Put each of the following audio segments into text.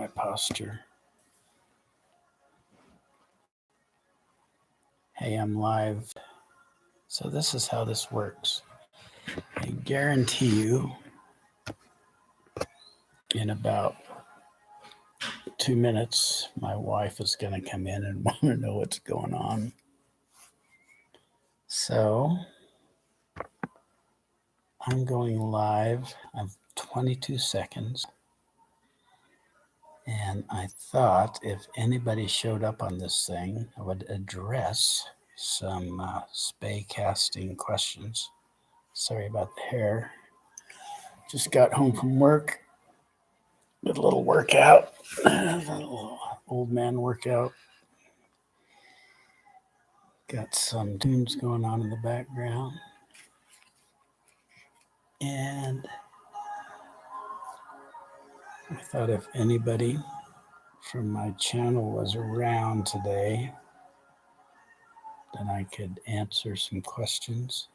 my posture. Hey, I'm live. So this is how this works. I guarantee you in about 2 minutes, my wife is going to come in and want to know what's going on. So I'm going live. I have 22 seconds. And I thought if anybody showed up on this thing, I would address some Speycasting questions. Sorry about the hair. Just got home from work. Did a little workout, a little old man workout. Got some tunes going on in the background. And I thought if anybody from my channel was around today, then I could answer some questions.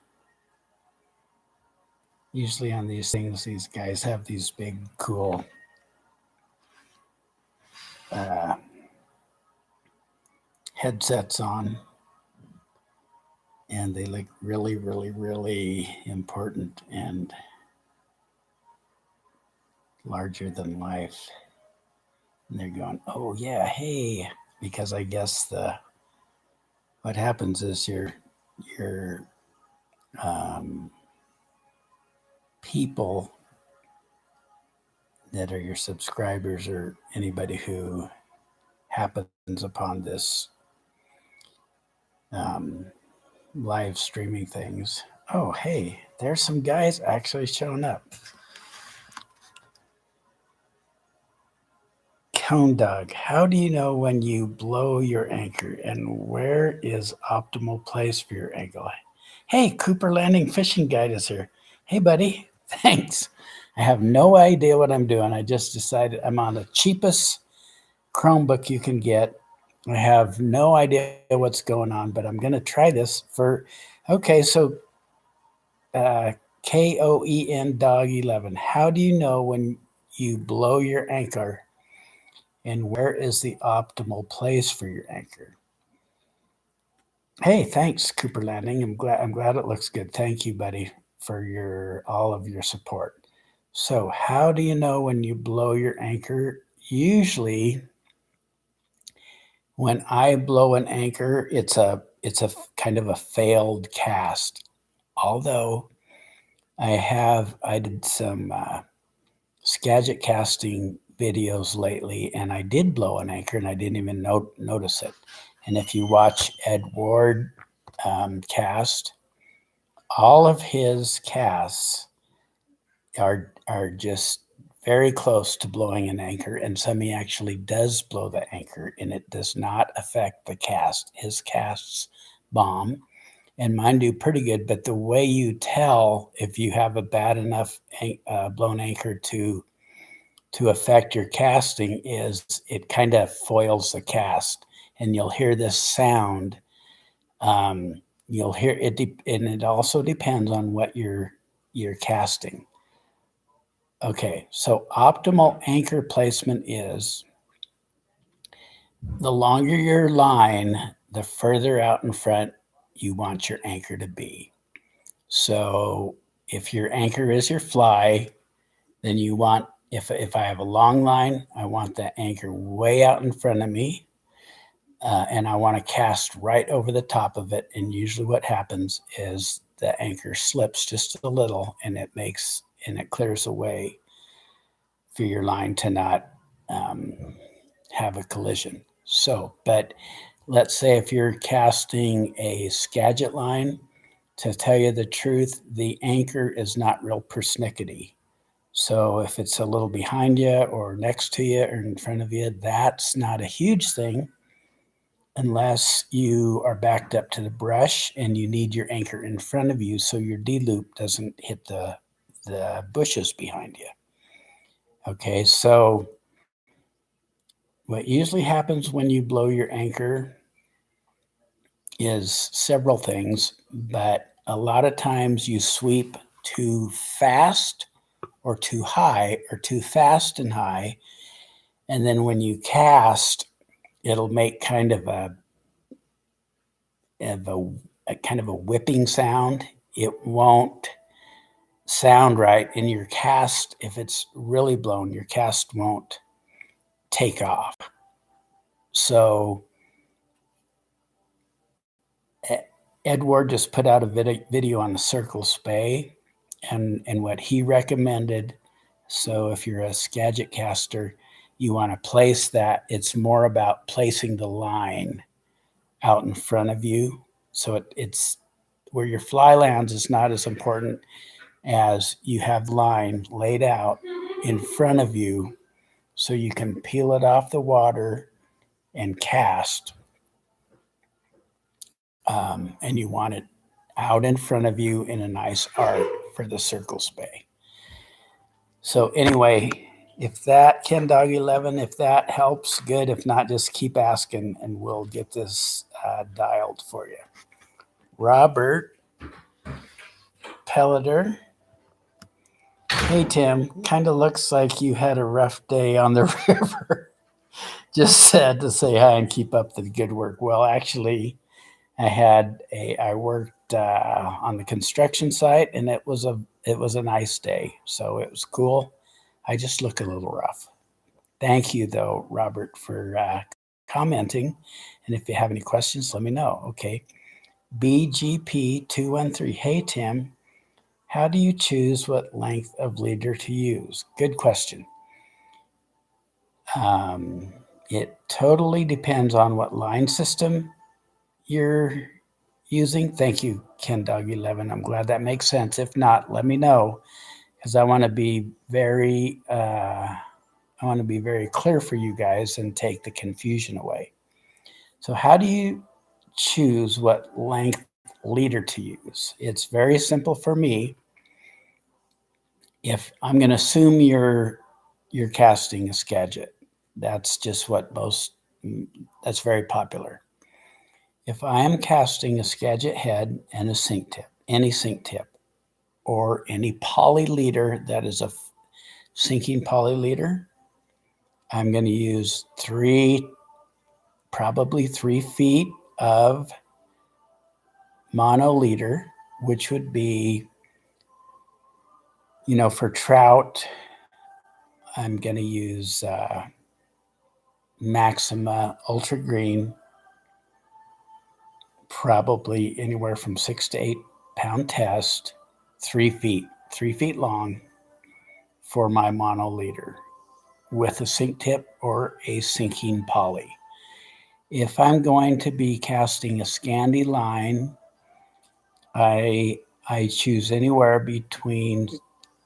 Usually on these things, these guys have these big, cool headsets on, and they look really, really, really important and larger than life. And they're going, oh yeah, hey, because I guess what happens is your people that are your subscribers or anybody who happens upon this live streaming things. Oh, hey, there's some guys actually showing up. Cone Dog, how do you know when you blow your anchor and where is optimal place for your angle? Hey, Cooper Landing Fishing Guide is here. Hey, buddy, thanks. I have no idea what I'm doing. I just decided I'm on the cheapest Chromebook you can get. I have no idea what's going on, but I'm going to try this for, okay, so KOEN Dog 11. How do you know when you blow your anchor and where is the optimal place for your anchor? Hey, thanks, Cooper Landing. I'm glad it looks good. Thank you, buddy, for all of your support. So how do you know when you blow your anchor? Usually when I blow an anchor, it's a kind of a failed cast. Although I did some Skagit casting videos lately, and I did blow an anchor, and I didn't even notice it. And if you watch Ed Ward cast, all of his casts are just very close to blowing an anchor, and some he actually does blow the anchor, and it does not affect the cast. His casts bomb, and mine do pretty good. But the way you tell if you have a bad enough blown anchor to affect your casting is it kind of foils the cast, and you'll hear this sound. You'll hear it, and it also depends on what you're casting. Okay, so optimal anchor placement is the longer your line, the further out in front you want your anchor to be. So if your anchor is your fly, then you want, if I have a long line, I want the anchor way out in front of me, and I want to cast right over the top of it. And usually what happens is the anchor slips just a little, and it clears away for your line to not have a collision. So, but let's say if you're casting a Skagit line, to tell you the truth, the anchor is not real persnickety. So if it's a little behind you or next to you or in front of you, that's not a huge thing unless you are backed up to the brush and you need your anchor in front of you so your D-loop doesn't hit the bushes behind you. Okay, so what usually happens when you blow your anchor is several things, but a lot of times you sweep too fast or too high or too fast and high, And then when you cast, it'll make kind of a whipping sound. It won't sound right in your cast. If it's really blown, your cast won't take off. So Edward just put out a video on the circle spay and what he recommended. So if you're a Skagit caster, you want to place that. It's more about placing the line out in front of you. So it's where your fly lands is not as important as you have line laid out in front of you so you can peel it off the water and cast. And you want it out in front of you in a nice arc for the circle spay. So anyway, if that, Ken Dog 11, if that helps, good. If not, just keep asking and we'll get this dialed for you. Robert Pelleter. Hey, Tim, kind of looks like you had a rough day on the river. Just said to say hi and keep up the good work. Well, actually, I worked on the construction site, and it was a nice day, so it was cool. I just look a little rough. Thank you, though, Robert, for commenting. And if you have any questions, let me know. Okay. BGP213. Hey, Tim, how do you choose what length of leader to use? Good question. It totally depends on what line system you're using. Thank you, Ken Dog 11. I'm glad that makes sense. If not, let me know, because I want to be very clear for you guys and take the confusion away. So how do you choose what length leader to use? It's very simple for me. If I'm going to assume you're casting a Skagit, that's just that's very popular. If I am casting a Skagit head and a sink tip, any sink tip, or any poly leader that is a sinking poly leader, I'm going to use probably 3 feet of mono leader, which would be, for trout, I'm going to use Maxima Ultra Green, probably anywhere from 6 to 8 pound test, 3 feet long for my mono leader with a sink tip or a sinking poly. If I'm going to be casting a Scandi line, I choose anywhere between,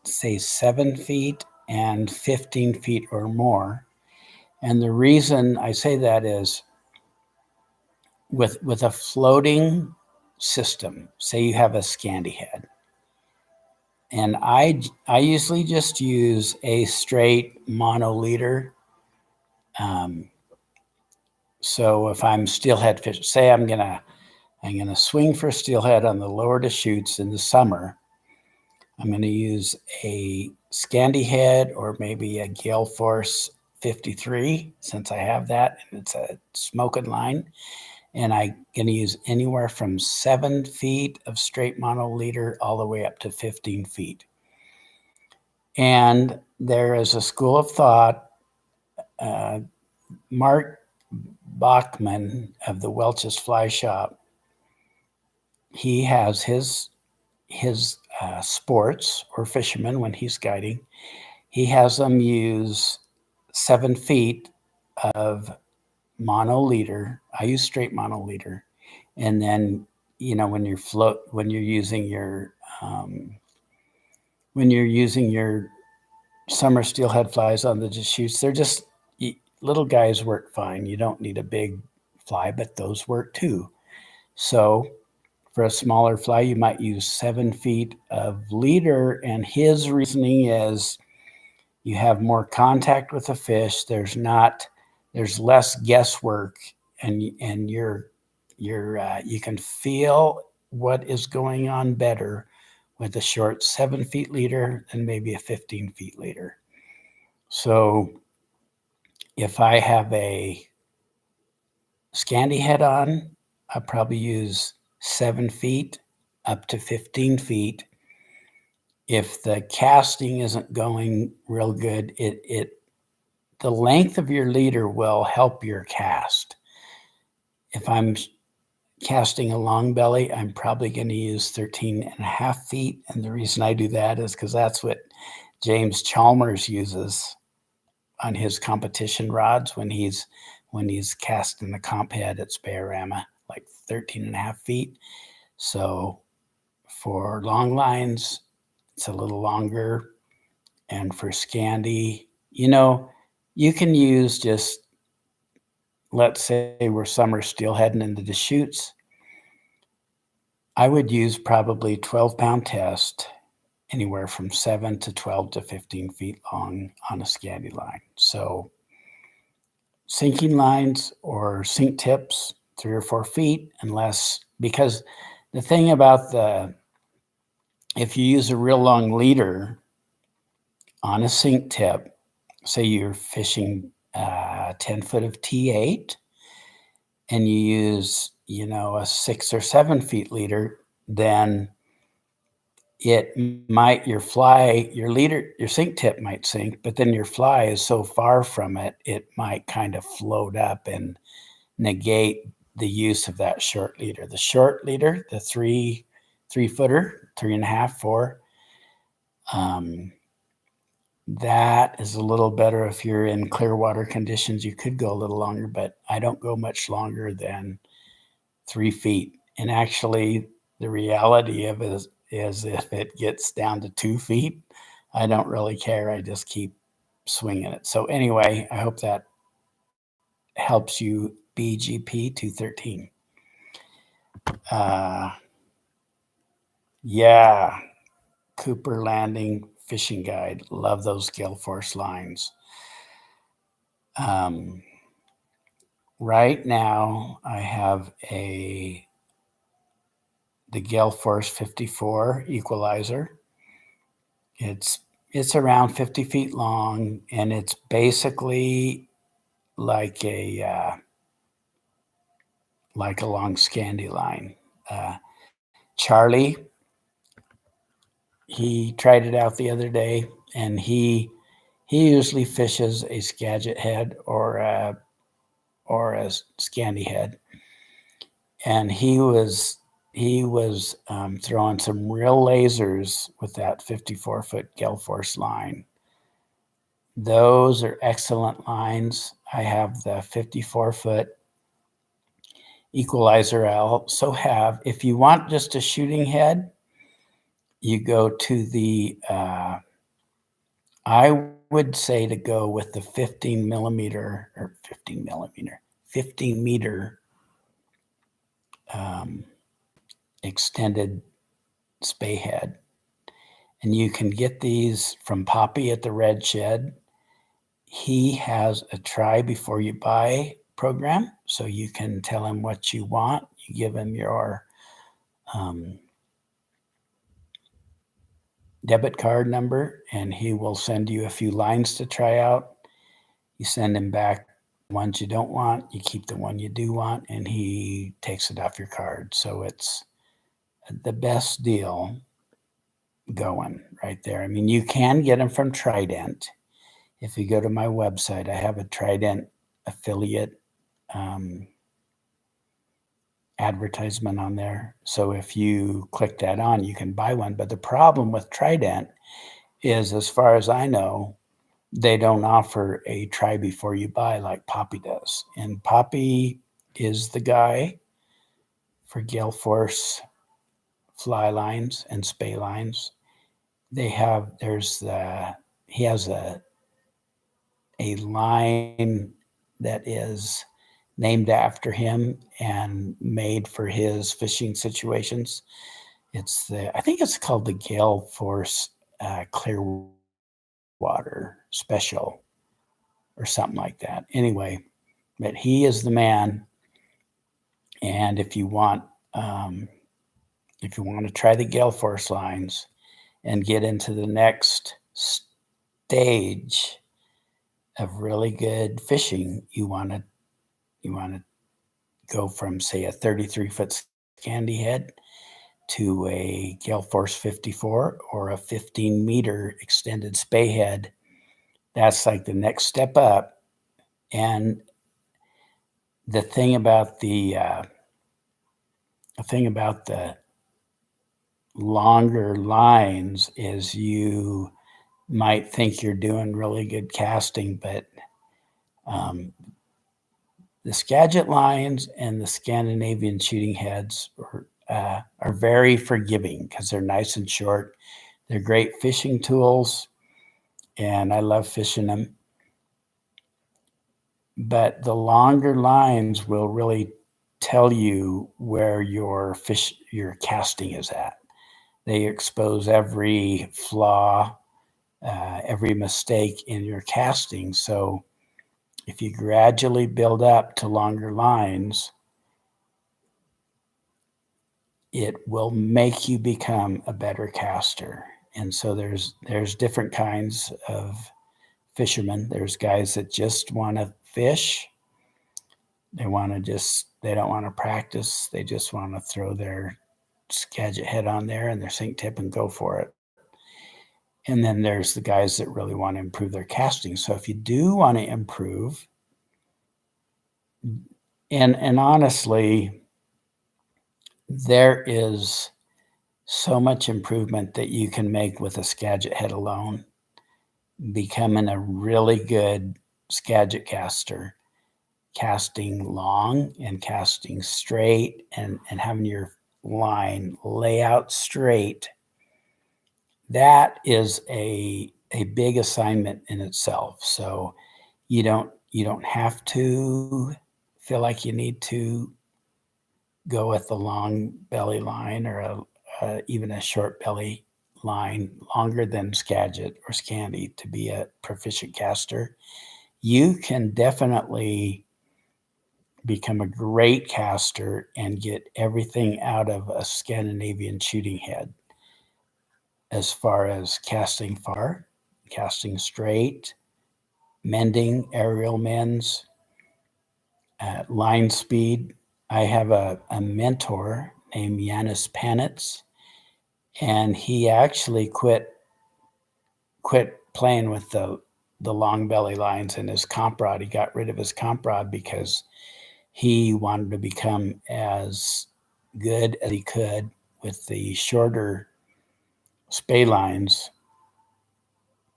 say, 7 feet and 15 feet or more. And the reason I say that is with a floating system, say you have a Scandi head, and I usually just use a straight mono leader. So if I'm steelhead fish, say I'm gonna swing for steelhead on the lower Deschutes in the summer, I'm gonna use a Scandi head or maybe a Gale Force 53, since I have that and it's a smoking line. And I'm gonna use anywhere from 7 feet of straight mono leader all the way up to 15 feet. And there is a school of thought, Mark Bachman of the Welch's Fly Shop, he has his sports or fishermen when he's guiding, he has them use 7 feet of mono leader. I use straight mono leader. And then, when you're using your summer steelhead flies on the Deschutes, they're just little guys work fine. You don't need a big fly, but those work too. So for a smaller fly, you might use 7 feet of leader. And his reasoning is you have more contact with the fish. There's less guesswork, and you can feel what is going on better with a short 7 feet leader than maybe a 15 feet leader. So if I have a Scandi head on, I probably use 7 feet up to 15 feet. If the casting isn't going real good, the length of your leader will help your cast. If I'm casting a long belly, I'm probably going to use 13.5 feet. And the reason I do that is because that's what James Chalmers uses on his competition rods when he's casting the comp head at Spayarama, like 13.5 feet. So for long lines, it's a little longer. And for Scandi, you can use just, let's say we're summer steelheading into the chutes. I would use probably 12-pound test, anywhere from 7 to 12 to 15 feet long on a Scandi line. So sinking lines or sink tips, 3 or 4 feet, because the thing about if you use a real long leader on a sink tip, say you're fishing 10 foot of T8 and you use, a 6 or 7 feet leader, then your sink tip might sink, but then your fly is so far from it, it might kind of float up and negate the use of that short leader. The short leader, the 3-footer, 3.5, 4, that is a little better if you're in clear water conditions. You could go a little longer, but I don't go much longer than 3 feet. And actually, the reality of it is if it gets down to 2 feet, I don't really care. I just keep swinging it. So anyway, I hope that helps you, BGP 213. Yeah, Cooper Landing Fishing Guide. Love those Gale Force lines. Right now, I have the Gale Force 54 equalizer. It's around 50 feet long, and it's basically like a long Scandi line. Charlie, he tried it out the other day, and he usually fishes a Skagit head or a Scandi head, and he was throwing some real lasers with that 54-foot Gale Force line. Those are excellent lines. I have the 54-foot equalizer. I also have, if you want just a shooting head, you go to I would say to go with the 15 meter extended Spay head. And you can get these from Poppy at the Red Shed. He has a try before you buy program. So you can tell him what you want. You give him your debit card number, and he will send you a few lines to try out. You send him back ones you don't want. You keep the one you do want, and he takes it off your card. So it's the best deal going right there. I mean, you can get them from Trident. If you go to my website, I have a Trident affiliate advertisement on there. So if you click that on, you can buy one. But the problem with Trident is, as far as I know, they don't offer a try before you buy like Poppy does. And Poppy is the guy for Gale Force fly lines and Spay lines. He has a line that is named after him and made for his fishing situations. I think it's called the Gale Force Clearwater Special or something like that. Anyway, but he is the man. And if you want to try the Gale Force lines and get into the next stage of really good fishing, you want to go from, say, a 33-foot Scandi head to a Gale Force 54 or a 15-meter extended Spay head. That's like the next step up. And the thing about the longer lines is you might think you're doing really good casting, but the Skagit lines and the Scandinavian shooting heads are very forgiving because they're nice and short. They're great fishing tools, and I love fishing them. But the longer lines will really tell you where your casting is at. They expose every flaw, every mistake in your casting. So if you gradually build up to longer lines, it will make you become a better caster. And so there's different kinds of fishermen. There's guys that just want to fish. They don't want to practice. They just want to throw their Skagit head on there and their sink tip and go for it. And then there's the guys that really want to improve their casting. So if you do want to improve, and honestly, there is so much improvement that you can make with a Skagit head alone, becoming a really good Skagit caster, casting long and casting straight and having your line lay out straight. That is a big assignment in itself. So you don't have to feel like you need to go with the long belly line or even a short belly line longer than Skagit or Scandi to be a proficient caster. You can definitely become a great caster and get everything out of a Scandinavian shooting head as far as casting far, casting straight, mending, aerial mends, line speed. I have a mentor named Yanis Panitz, and he actually quit playing with the long belly lines in his comp rod. He got rid of his comp rod because he wanted to become as good as he could with the shorter Spay lines.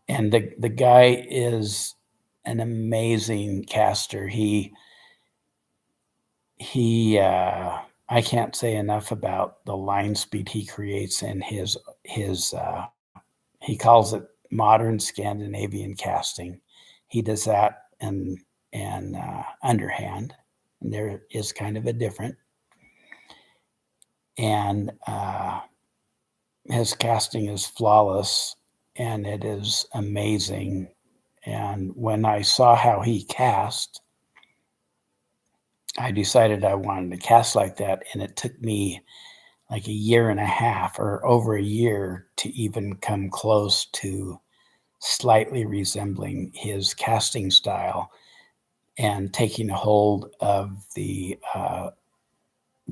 And the guy is an amazing caster. I can't say enough about the line speed he creates in his he calls it modern Scandinavian casting. He does that and underhand. And there is kind of a different. And his casting is flawless and it is amazing. And when I saw how he cast, I decided I wanted to cast like that. And it took me like a year and a half or over a year to even come close to slightly resembling his casting style and taking hold of the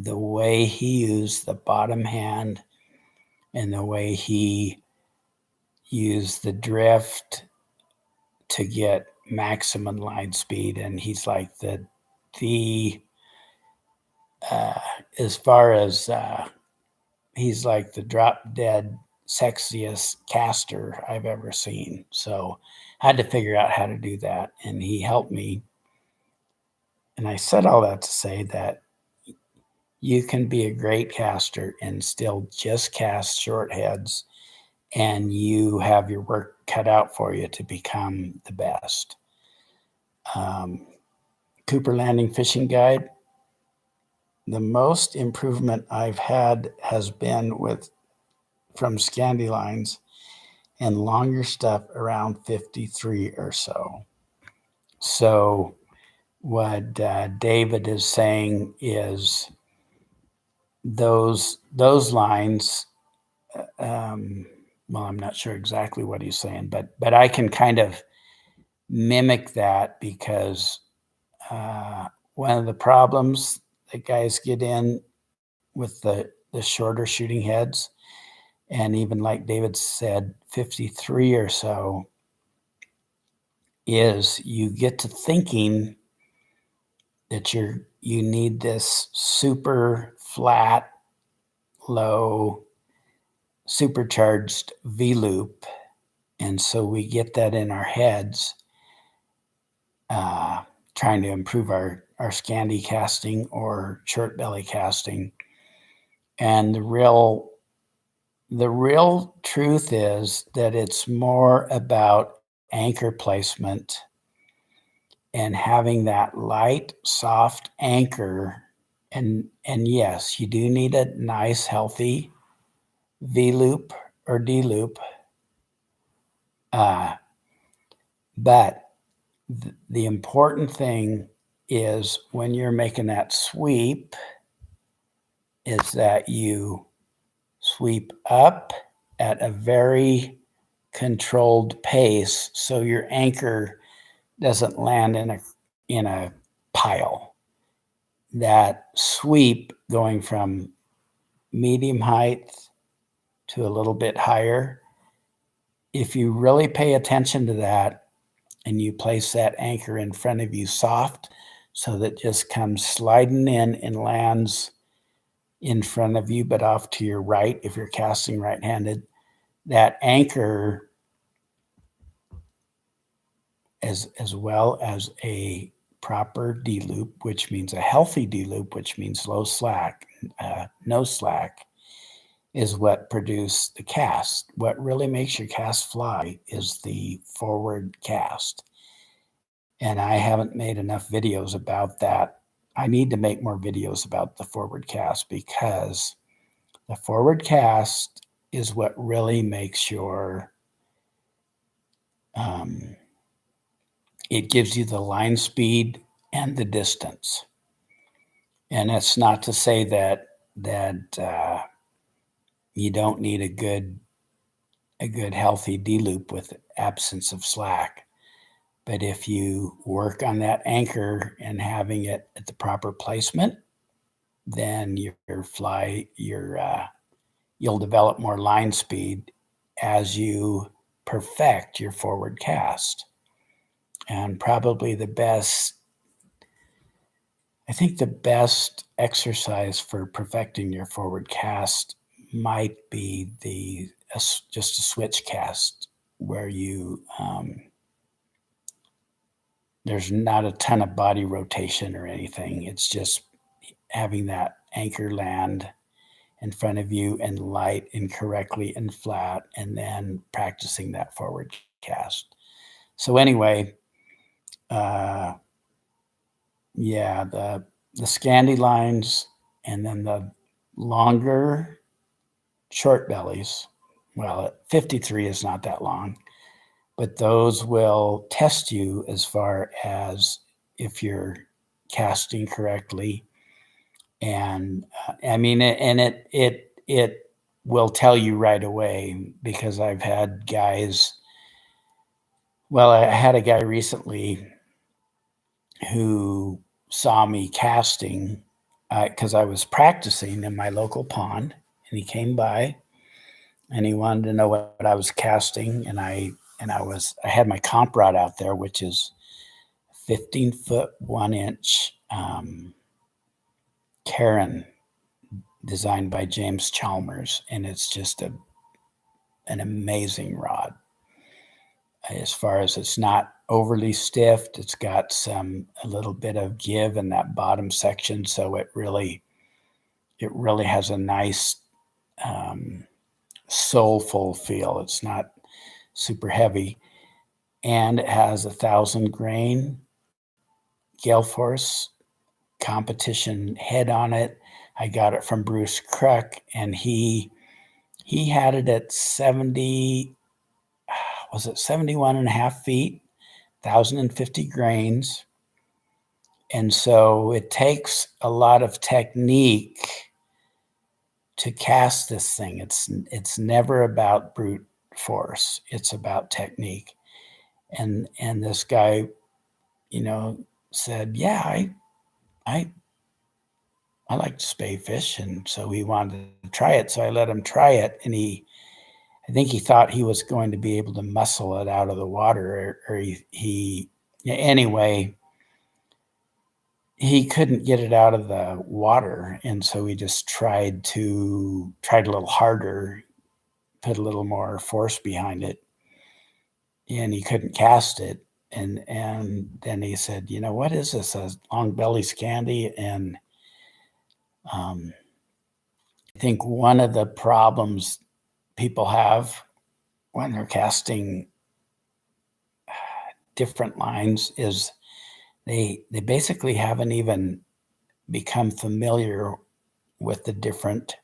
way he used the bottom hand and the way he used the drift to get maximum line speed. And he's like as far as he's like the drop dead sexiest caster I've ever seen. So I had to figure out how to do that, and he helped me. And I said all that to say that you can be a great caster and still just cast short heads, and you have your work cut out for you to become the best. Cooper Landing Fishing Guide. The most improvement I've had has been from Scandi lines and longer stuff around 53 or so. So what David is saying is those lines, well, I'm not sure exactly what he's saying, but I can kind of mimic that because one of the problems that guys get in with the shorter shooting heads, and even like David said, 53 or so, is you get to thinking that you need this super flat, low, supercharged V loop. And so we get that in our heads, trying to improve our Scandi casting or short belly casting. And the real truth is that it's more about anchor placement and having that light, soft anchor. And yes, you do need a nice, healthy V loop or D loop. But the important thing is when you're making that sweep, is that you sweep up at a very controlled pace so your anchor doesn't land in a pile. That sweep going from medium height to a little bit higher, if you really pay attention to that and you place that anchor in front of you soft so that just comes sliding in and lands in front of you, but off to your right if you're casting right-handed, that anchor, as well as a proper D loop, which means a healthy D loop, which means low slack, no slack, is what produce the cast. What really makes your cast fly is the forward cast. And I haven't made enough videos about that. I need to make more videos about the forward cast because the forward cast is what really makes your, it gives you the line speed and the distance. And it's not to say that you don't need a good healthy D loop with absence of slack. But if you work on that anchor and having it at the proper placement, then your fly, you'll develop more line speed as you perfect your forward cast. And probably I think the best exercise for perfecting your forward cast might be just a switch cast where you, there's not a ton of body rotation or anything. It's just having that anchor land in front of you and light and correctly and flat, and then practicing that forward cast. So anyway, yeah, the Scandi lines and then the longer short bellies. Well, 53 is not that long, but those will test you as far as if you're casting correctly. And I mean, and it will tell you right away because I've had guys. Well, I had a guy recently who saw me casting because I was practicing in my local pond, and he came by and he wanted to know what I was casting, and I had my comp rod out there, which is 15-foot 1-inch Karen designed by James Chalmers, and it's just an amazing rod. As far as it's not overly stiff, it's got a little bit of give in that bottom section, so it really has a nice soulful feel. It's not super heavy, and it has 1,000 grain gale force competition head on it. I got it from Bruce Cruck, and he had it at 70, was it 71 and a half feet, 1,050 grains. And so it takes a lot of technique to cast this thing. It's never about brute force. It's about technique. And this guy, said, yeah, I like to spay fish, and so he wanted to try it. So I let him try it, and I think he thought he was going to be able to muscle it out of the water, or anyway, he couldn't get it out of the water, and so he just tried a little harder, put a little more force behind it, and he couldn't cast it. And then he said, what is this? A long belly scandy? And I think one of the problems people have when they're casting different lines is they basically haven't even become familiar with the different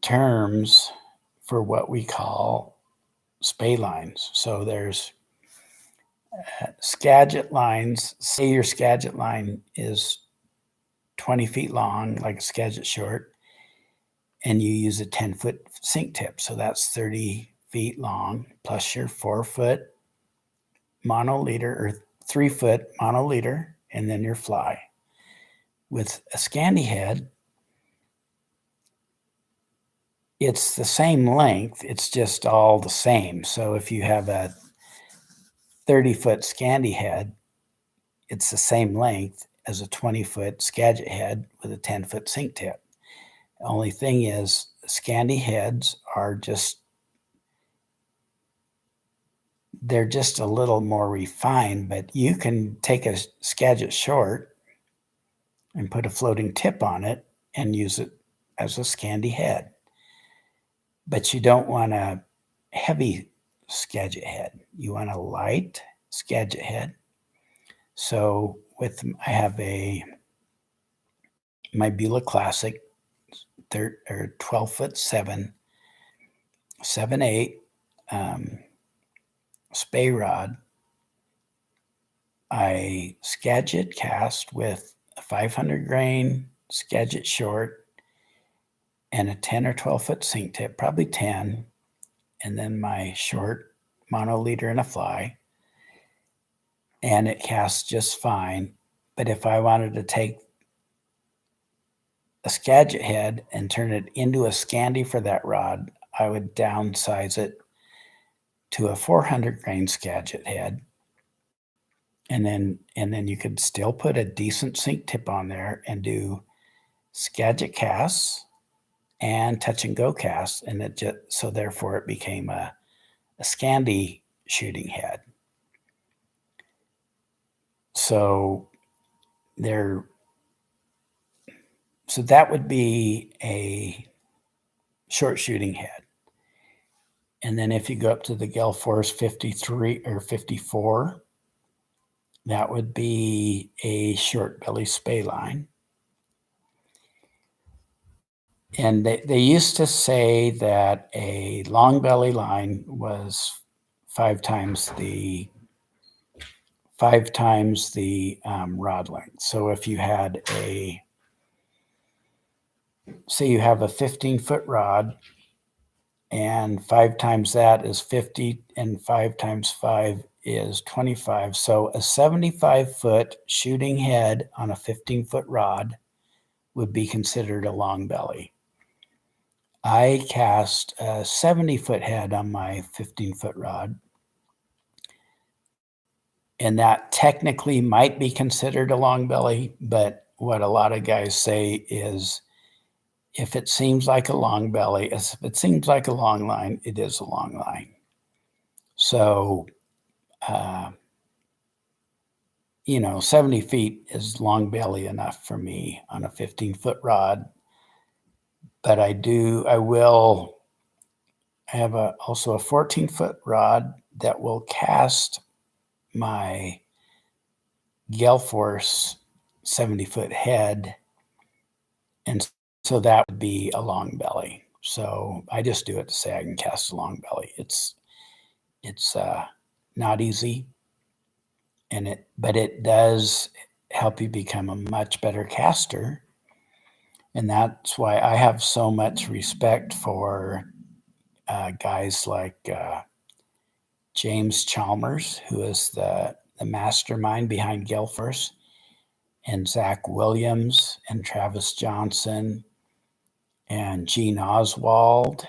terms for what we call spay lines. So there's Skagit lines. Say your Skagit line is 20 feet long, like a Skagit short, and you use a 10-foot sink tip. So that's 30 feet long, plus your 4-foot monoliter or 3-foot monoliter, and then your fly. With a Scandi head, it's the same length. It's just all the same. So if you have a 30-foot Scandi head, it's the same length as a 20-foot Skagit head with a 10-foot sink tip. The only thing is, Scandi heads are they're just a little more refined, but you can take a Skagit short and put a floating tip on it and use it as a Scandi head. But you don't want a heavy Skagit head. You want a light Skagit head. So I have my Beulah Classic 12-foot 7/8 spay rod. I Skagit cast with a 500 grain Skagit short and a 10 or 12-foot sink tip, probably 10, and then my short monoliter and a fly, and it casts just fine. But if I wanted to take a Skagit head and turn it into a Scandi for that rod, I would downsize it to a 400 grain Skagit head. And then you could still put a decent sink tip on there and do Skagit casts and touch and go casts, and so therefore it became a Scandi shooting head. So that would be a short shooting head. And then if you go up to the Gale Force 53 or 54, that would be a short belly spay line. And they used to say that a long belly line was 5 times the rod length. So if you had say you have a 15-foot rod, and 5 times that is 50, and 5 times 5 is 25. So a 75-foot shooting head on a 15-foot rod would be considered a long belly. I cast a 70-foot head on my 15-foot rod, and that technically might be considered a long belly, but what a lot of guys say is, if it seems like a long belly, if it seems like a long line, it is a long line. So, 70 feet is long belly enough for me on a 15-foot rod. But I have also a 14-foot rod that will cast my Gale Force 70-foot head, and so that would be a long belly. So I just do it to say I can cast a long belly. It's not easy, but it does help you become a much better caster, and that's why I have so much respect for guys like James Chalmers, who is the mastermind behind Gale Force, and Zach Williams and Travis Johnson and Gene Oswald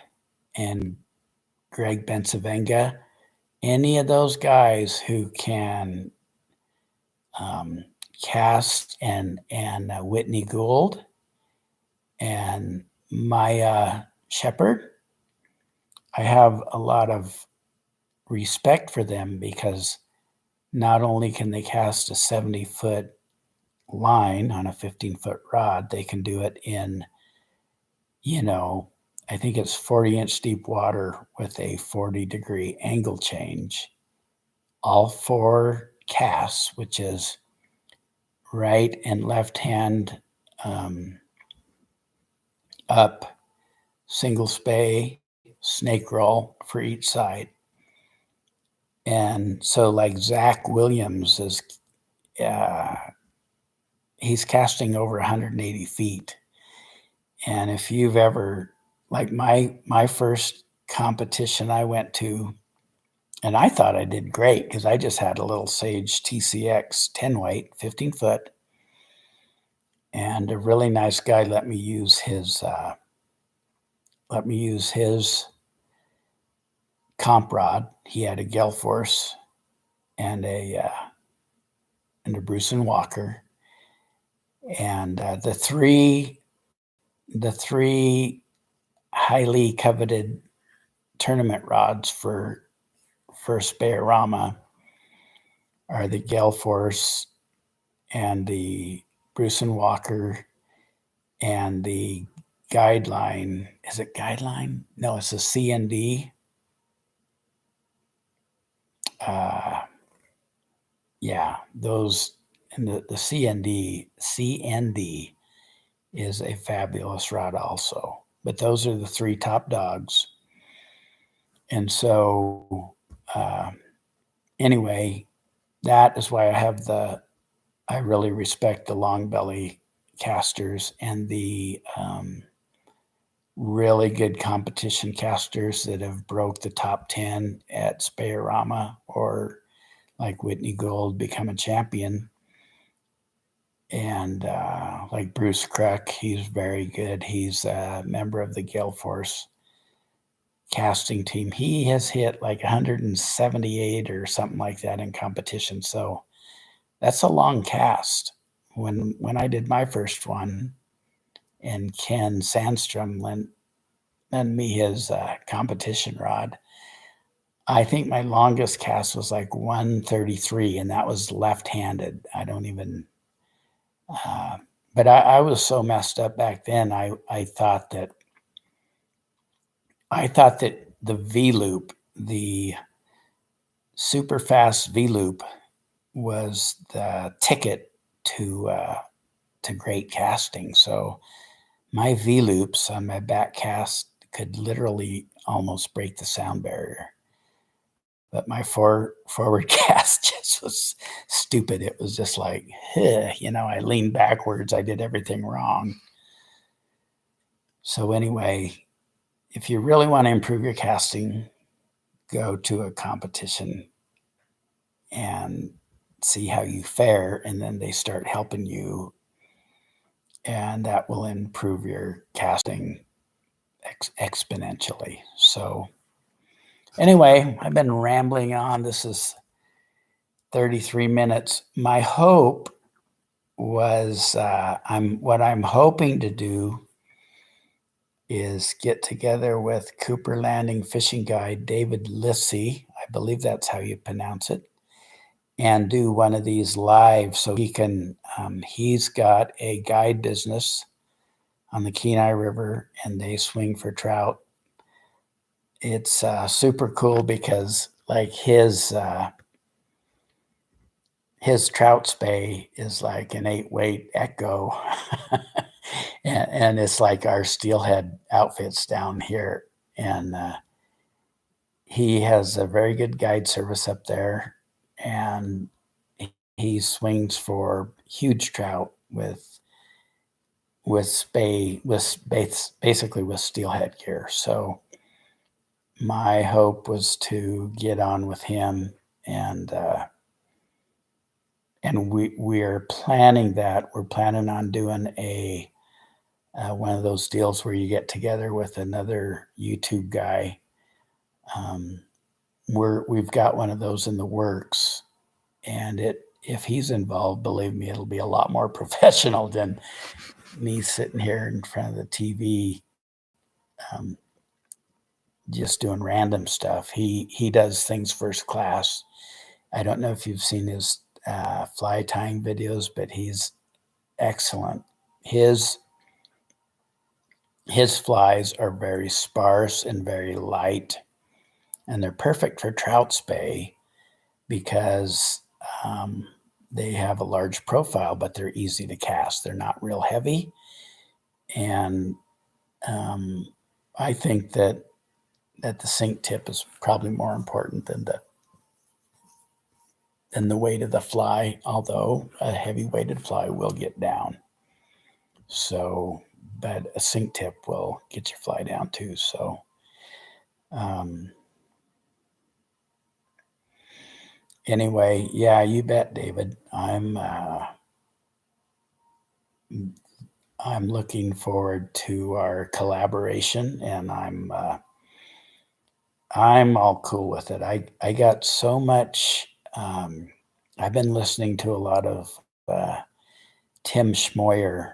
and Greg Bensavenga. Any of those guys who can cast, and Whitney Gould and Maya Shepard, I have a lot of respect for them, because not only can they cast a 70-foot line on a 15-foot rod, they can do it in, I think it's 40-inch deep water with a 40-degree angle change. All 4 casts, which is right and left hand up, single spay, snake roll for each side. And so like Zach Williams is, he's casting over 180 feet. And if you've ever, like my first competition I went to, and I thought I did great because I just had a little Sage TCX 10 weight, 15 foot. And a really nice guy let me use his comp rod. He had a Gale Force and a Bruce and Walker. And the three highly coveted tournament rods for Spayarama are the Gale Force and the Bruce and Walker and the Guideline. Is it Guideline? No, it's a CND. Yeah, those, and the CND is a fabulous rod also. But those are the 3 top dogs. And so anyway, that is why I really respect the long belly casters and the really good competition casters that have broke the top 10 at Spayarama, or like Whitney Gould become a champion. And like Bruce Cruck, he's very good. He's a member of the Gale Force casting team. He has hit like 178 or something like that in competition. So that's a long cast. When I did my first one, and Ken Sandstrom lent me his competition rod, I think my longest cast was like 133, and that was left-handed. I don't even, but I was so messed up back then. I thought that the V-loop, the super fast V-loop, was the ticket to great casting. So my V-loops on my back cast could literally almost break the sound barrier. But my forward cast just was stupid. It was just like, I leaned backwards. I did everything wrong. So anyway, if you really want to improve your casting, go to a competition and see how you fare, and then they start helping you, and that will improve your casting exponentially. So anyway, I've been rambling on. This is 33 minutes. My hope was, what I'm hoping to do is get together with Cooper Landing fishing guide David Lissy, I believe that's how you pronounce it, and do one of these live so he can, he's got a guide business on the Kenai River, and they swing for trout. It's super cool because like his trout spay is like an 8-weight Echo. and it's like our steelhead outfits down here. And he has a very good guide service up there. And he swings for huge trout with spay, basically with steelhead gear. So my hope was to get on with him, and we're planning that. We're planning on doing a one of those deals where you get together with another YouTube guy. We've got one of those in the works, and if he's involved, believe me, it'll be a lot more professional than me sitting here in front of the TV, just doing random stuff. He does things first class. I don't know if you've seen his fly tying videos, but he's excellent. His flies are very sparse and very light, and they're perfect for trout spay because they have a large profile, but they're easy to cast. They're not real heavy, and I think that the sink tip is probably more important than the weight of the fly, although a heavy weighted fly will get down. So, but a sink tip will get your fly down too. So, anyway, yeah, you bet, David. I'm looking forward to our collaboration, and I'm all cool with it. I got so much. I've been listening to a lot of Tim Schmoyer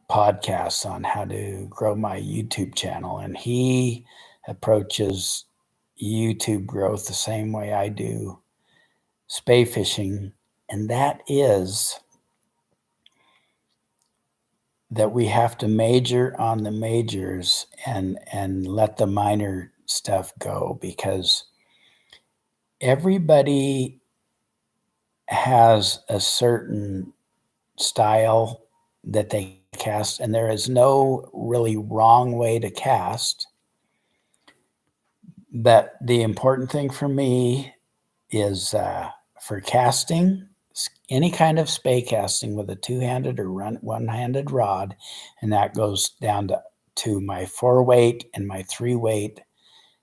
podcasts on how to grow my YouTube channel, and he approaches YouTube growth the same way I do spay fishing, and that is that we have to major on the majors and let the minor stuff go, because everybody has a certain style that they cast, and there is no really wrong way to cast. But the important thing for me is for casting, any kind of spay casting with a two-handed or one-handed rod, and that goes down to my 4-weight and my 3-weight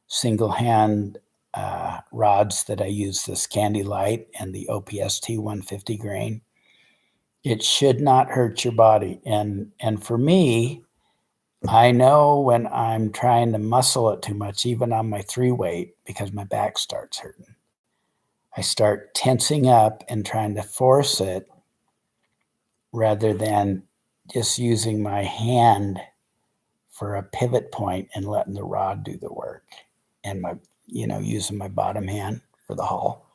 single hand rods that I use, this Candy Light and the OPST 150 grain. It should not hurt your body. And for me, I know when I'm trying to muscle it too much, even on my 3-weight, because my back starts hurting. I start tensing up and trying to force it rather than just using my hand for a pivot point and letting the rod do the work, and using my bottom hand for the haul.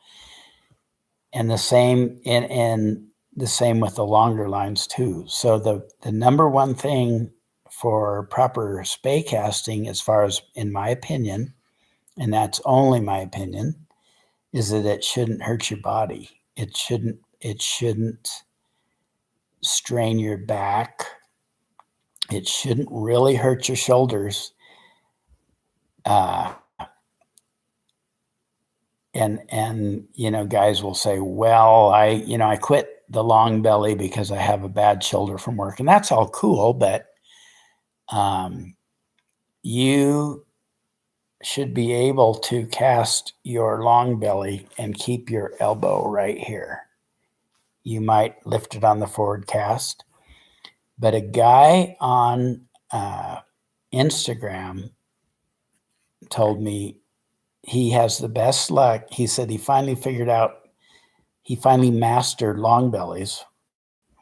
And the same and the same with the longer lines too. So the number one thing for proper spay casting, as far as in my opinion, and that's only my opinion, is that it shouldn't hurt your body. It shouldn't strain your back. It shouldn't really hurt your shoulders. And guys will say, well, I quit the long belly because I have a bad shoulder from work, and that's all cool, but you should be able to cast your long belly and keep your elbow right here. You might lift it on the forward cast, but a guy on Instagram told me he has the best luck. He said he finally mastered long bellies,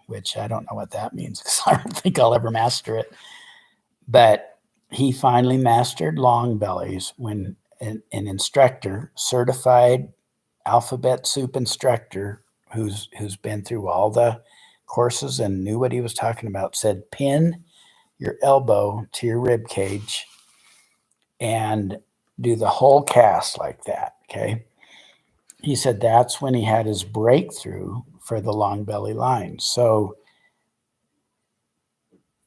which I don't know what that means because I don't think I'll ever master it. But he finally mastered long bellies when an instructor, certified alphabet soup instructor, who's been through all the courses and knew what he was talking about, said, pin your elbow to your rib cage and do the whole cast like that. Okay. He said that's when he had his breakthrough for the long belly line. So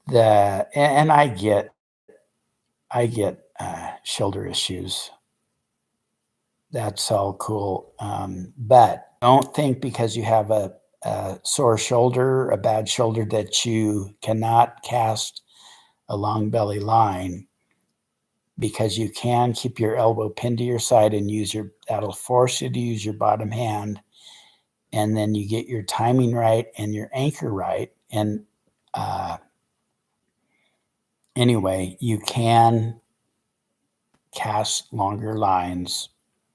and I get shoulder issues. That's all cool. But don't think because you have a sore shoulder, a bad shoulder, that you cannot cast a long belly line. because you can keep your elbow pinned to your side and that'll force you to use your bottom hand. And then you get your timing right and your anchor right. And anyway, you can cast longer lines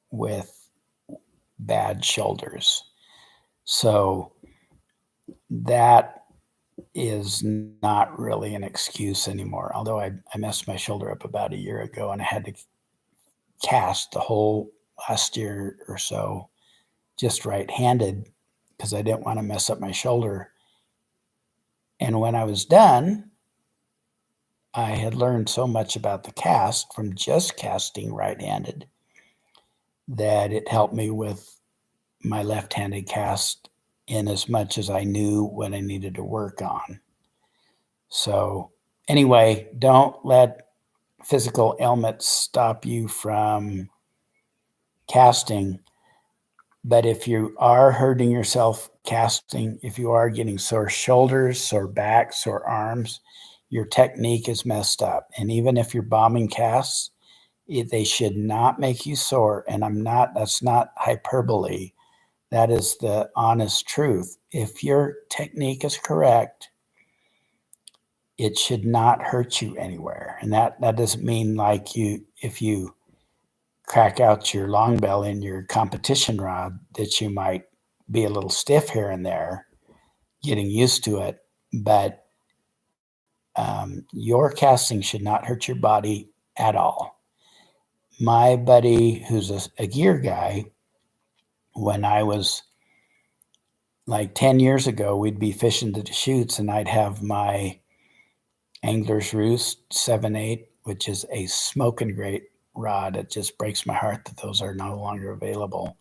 with bad shoulders. So that is not really an excuse anymore. Although I messed my shoulder up about a year ago and I had to cast the whole last year or so just right-handed because I didn't want to mess up my shoulder. And when I was done, I had learned so much about the cast from just casting right-handed that it helped me with my left-handed cast in as much as I knew what I needed to work on. So anyway, don't let physical ailments stop you from casting. But if you are hurting yourself casting, if you are getting sore shoulders, sore backs, sore arms, your technique is messed up. And even if you're bombing casts, they should not make you sore. And that's not hyperbole. That is the honest truth. If your technique is correct, it should not hurt you anywhere. And that doesn't mean like if you crack out your long bell in your competition rod that you might be a little stiff here and there, getting used to it. But your casting should not hurt your body at all. My buddy, who's a gear guy, when I was like 10 years ago, we'd be fishing the Deschutes and I'd have my Angler's Roost 7/8, which is a smoking great rod. It just breaks my heart that those are no longer available.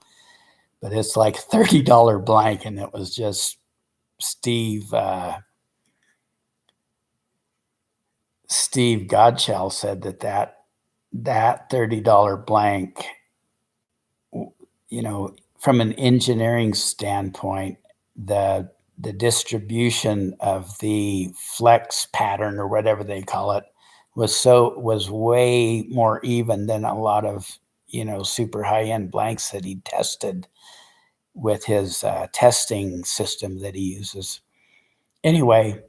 But it's like $30 blank, and it was just Steve Godshall said that $30 blank, from an engineering standpoint, the distribution of the flex pattern or whatever they call it was way more even than a lot of super high-end blanks that he tested with his testing system that he uses. Anyway,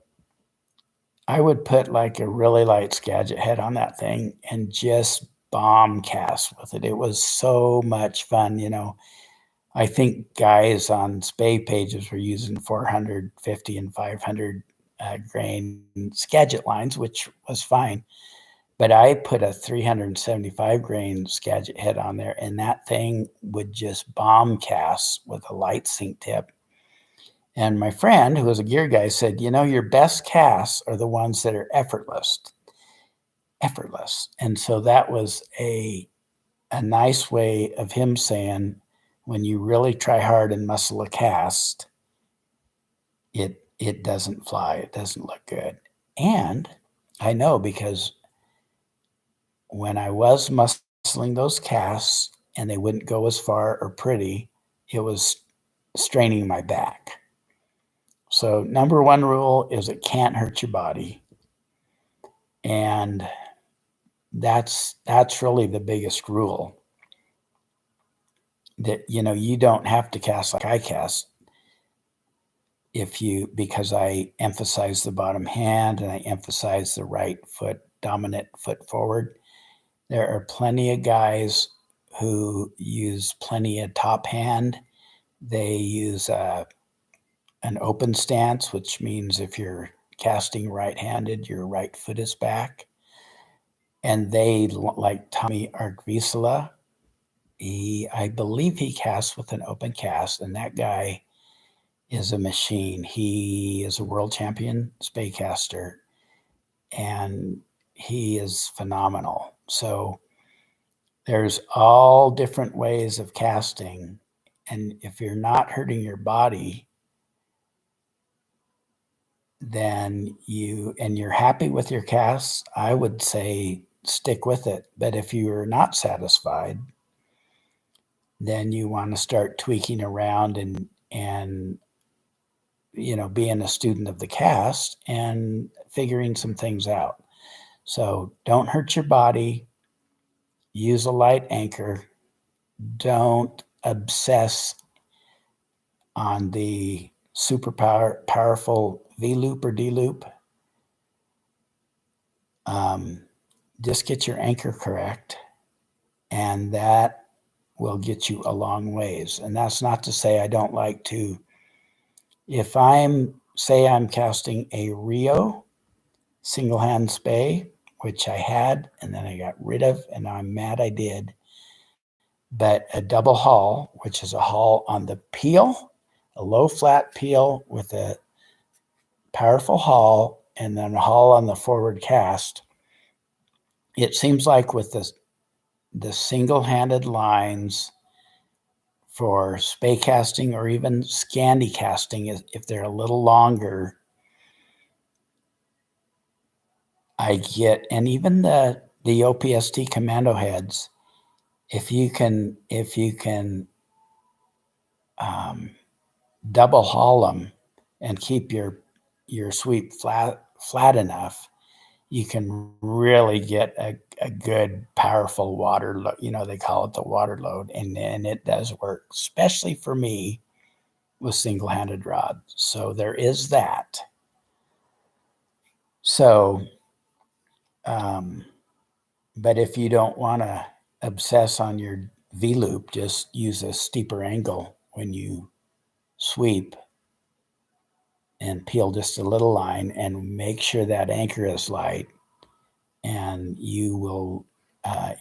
I would put like a really light Skagit head on that thing and just bomb cast with it. It was so much fun. I think guys on Spay pages were using 450 and 500 grain Skagit lines, which was fine. But I put a 375 grain Skagit head on there, and that thing would just bomb cast with a light sink tip. And my friend, who was a gear guy, said, your best casts are the ones that are effortless. And so that was a nice way of him saying, when you really try hard and muscle a cast, it doesn't fly. It doesn't look good. And I know because when I was muscling those casts and they wouldn't go as far or pretty, it was straining my back. So number one rule is it can't hurt your body. And that's really the biggest rule. That, you don't have to cast like I cast because I emphasize the bottom hand and I emphasize the right foot, dominant foot forward. There are plenty of guys who use plenty of top hand. They use an open stance, which means if you're casting right-handed, your right foot is back. And they, like Tommy Arkvisela, I believe he casts with an open cast, and that guy is a machine. He is a world champion Speycaster, and he is phenomenal. So there's all different ways of casting, and if you're not hurting your body, then you're happy with your casts, I would say stick with it. But if you're not satisfied, then you want to start tweaking around and being a student of the cast and figuring some things out. So don't hurt your body. use a light anchor. Don't obsess on the super powerful V loop or D loop. Just get your anchor correct, and that will get you a long ways. And that's not to say I don't like to, if say I'm casting a Rio single hand Spay, which I had, and then I got rid of, and I'm mad I did. But a double haul, which is a haul on the peel, a low flat peel with a powerful haul, and then a haul on the forward cast. It seems like with the single-handed lines for Speycasting or even Scandi casting, if they're a little longer, I get, and even the OPST commando heads, if you can double haul them and keep your sweep flat enough, you can really get a good powerful water load. They call it the water load, and it does work, especially for me with single-handed rods. So there is that. So but if you don't want to obsess on your V-loop, just use a steeper angle when you sweep and peel just a little line and make sure that anchor is light. And you will,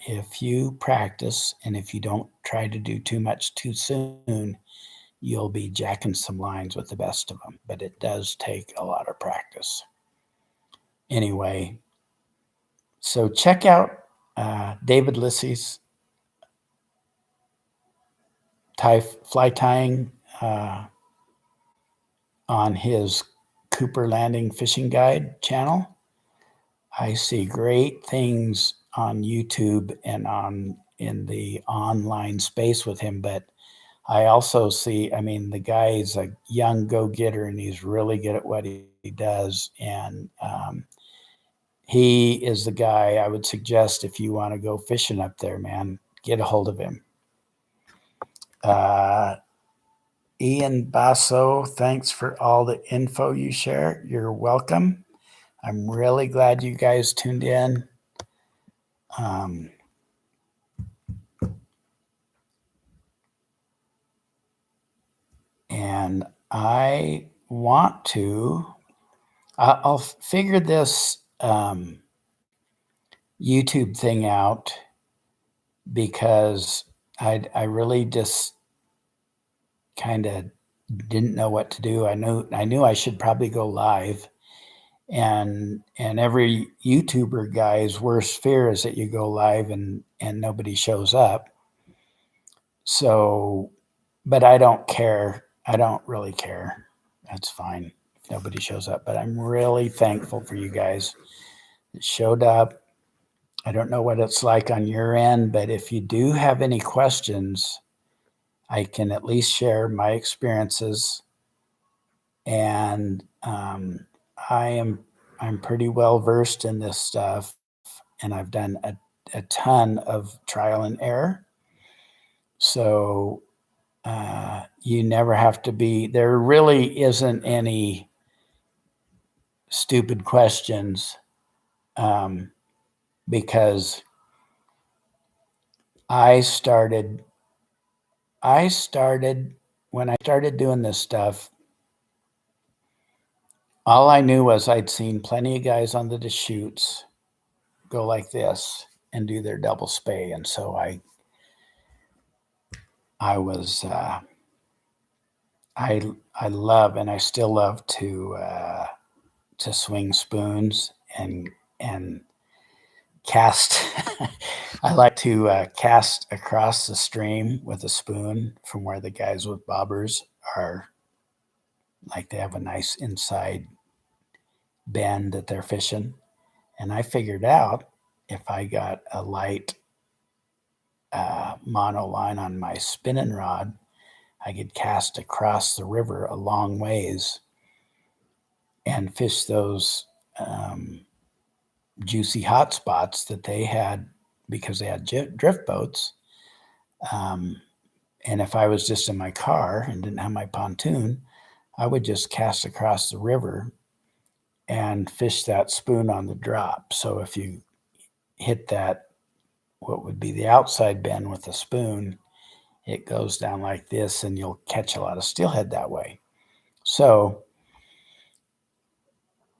if you practice and if you don't try to do too much too soon, you'll be jacking some lines with the best of them. But it does take a lot of practice. Anyway, so check out David Lissey's fly tying on his Cooper Landing Fishing Guide channel. I see great things on YouTube and in the online space with him, but I also see, the guy is a young go-getter and he's really good at what he does. And he is the guy I would suggest if you want to go fishing up there, man, get a hold of him. Ian Basso, thanks for all the info you share. You're welcome. I'm really glad you guys tuned in. And I want to, I'll figure this YouTube thing out because I really just kind of didn't know what to do. I knew I should probably go live, and every YouTuber guy's worst fear is that you go live and nobody shows up. So, but I don't care. I don't really care. That's fine if nobody shows up. But I'm really thankful for you guys that showed up. I don't know what it's like on your end, but if you do have any questions, I can at least share my experiences. And I'm pretty well versed in this stuff, and I've done a ton of trial and error. So you never have to be, there really isn't any stupid questions because I started when I started doing this stuff, all I knew was I'd seen plenty of guys on the Deschutes go like this and do their double Spay. And so I was, I love, and I still love to swing spoons and cast. I like to cast across the stream with a spoon from where the guys with bobbers are, like they have a nice inside bend that they're fishing. And I figured out if I got a light mono line on my spinning rod, I could cast across the river a long ways and fish those juicy hot spots that they had because they had drift boats. And if I was just in my car and didn't have my pontoon, I would just cast across the river and fish that spoon on the drop. So if you hit that, what would be the outside bend with a spoon, it goes down like this and you'll catch a lot of steelhead that way. So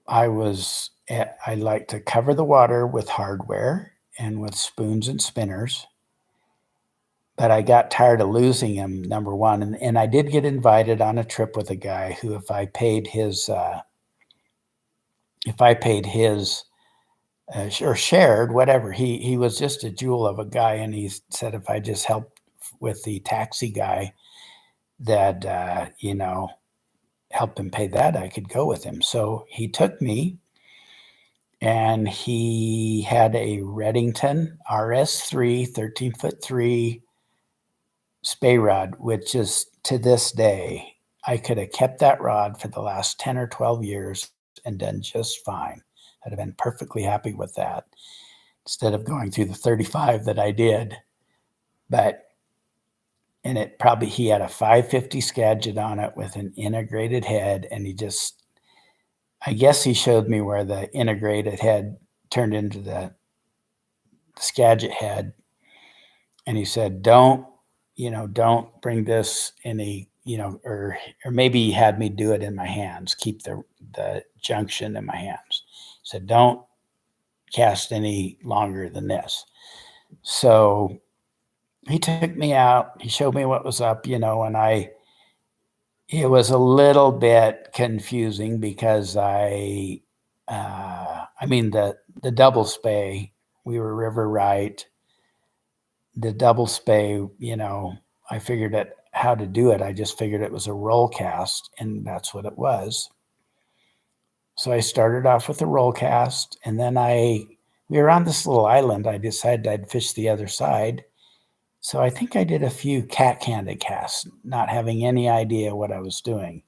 I like to cover the water with hardware and with spoons and spinners. But I got tired of losing him, number one. And I did get invited on a trip with a guy who, if I paid his or shared, whatever, he was just a jewel of a guy. And he said, if I just helped with the taxi guy, that, helped him pay that, I could go with him. So he took me, and he had a Redington RS3 13'3" Spay rod, which is, to this day, I could have kept that rod for the last 10 or 12 years and done just fine. I'd have been perfectly happy with that instead of going through the 35 that I did. And he had a 550 Skagit on it with an integrated head. And I guess he showed me where the integrated head turned into the Skagit head. And he said, don't bring this or maybe he had me do it in my hands, keep the junction in my hands. He said, don't cast any longer than this. So he took me out, he showed me what was up, and it was a little bit confusing because the double Spay, we were river right. The double Spay, I figured out how to do it. I just figured it was a roll cast, and that's what it was. So I started off with a roll cast, and then we were on this little island. I decided I'd fish the other side. So I think I did a few cat-handed casts, not having any idea what I was doing.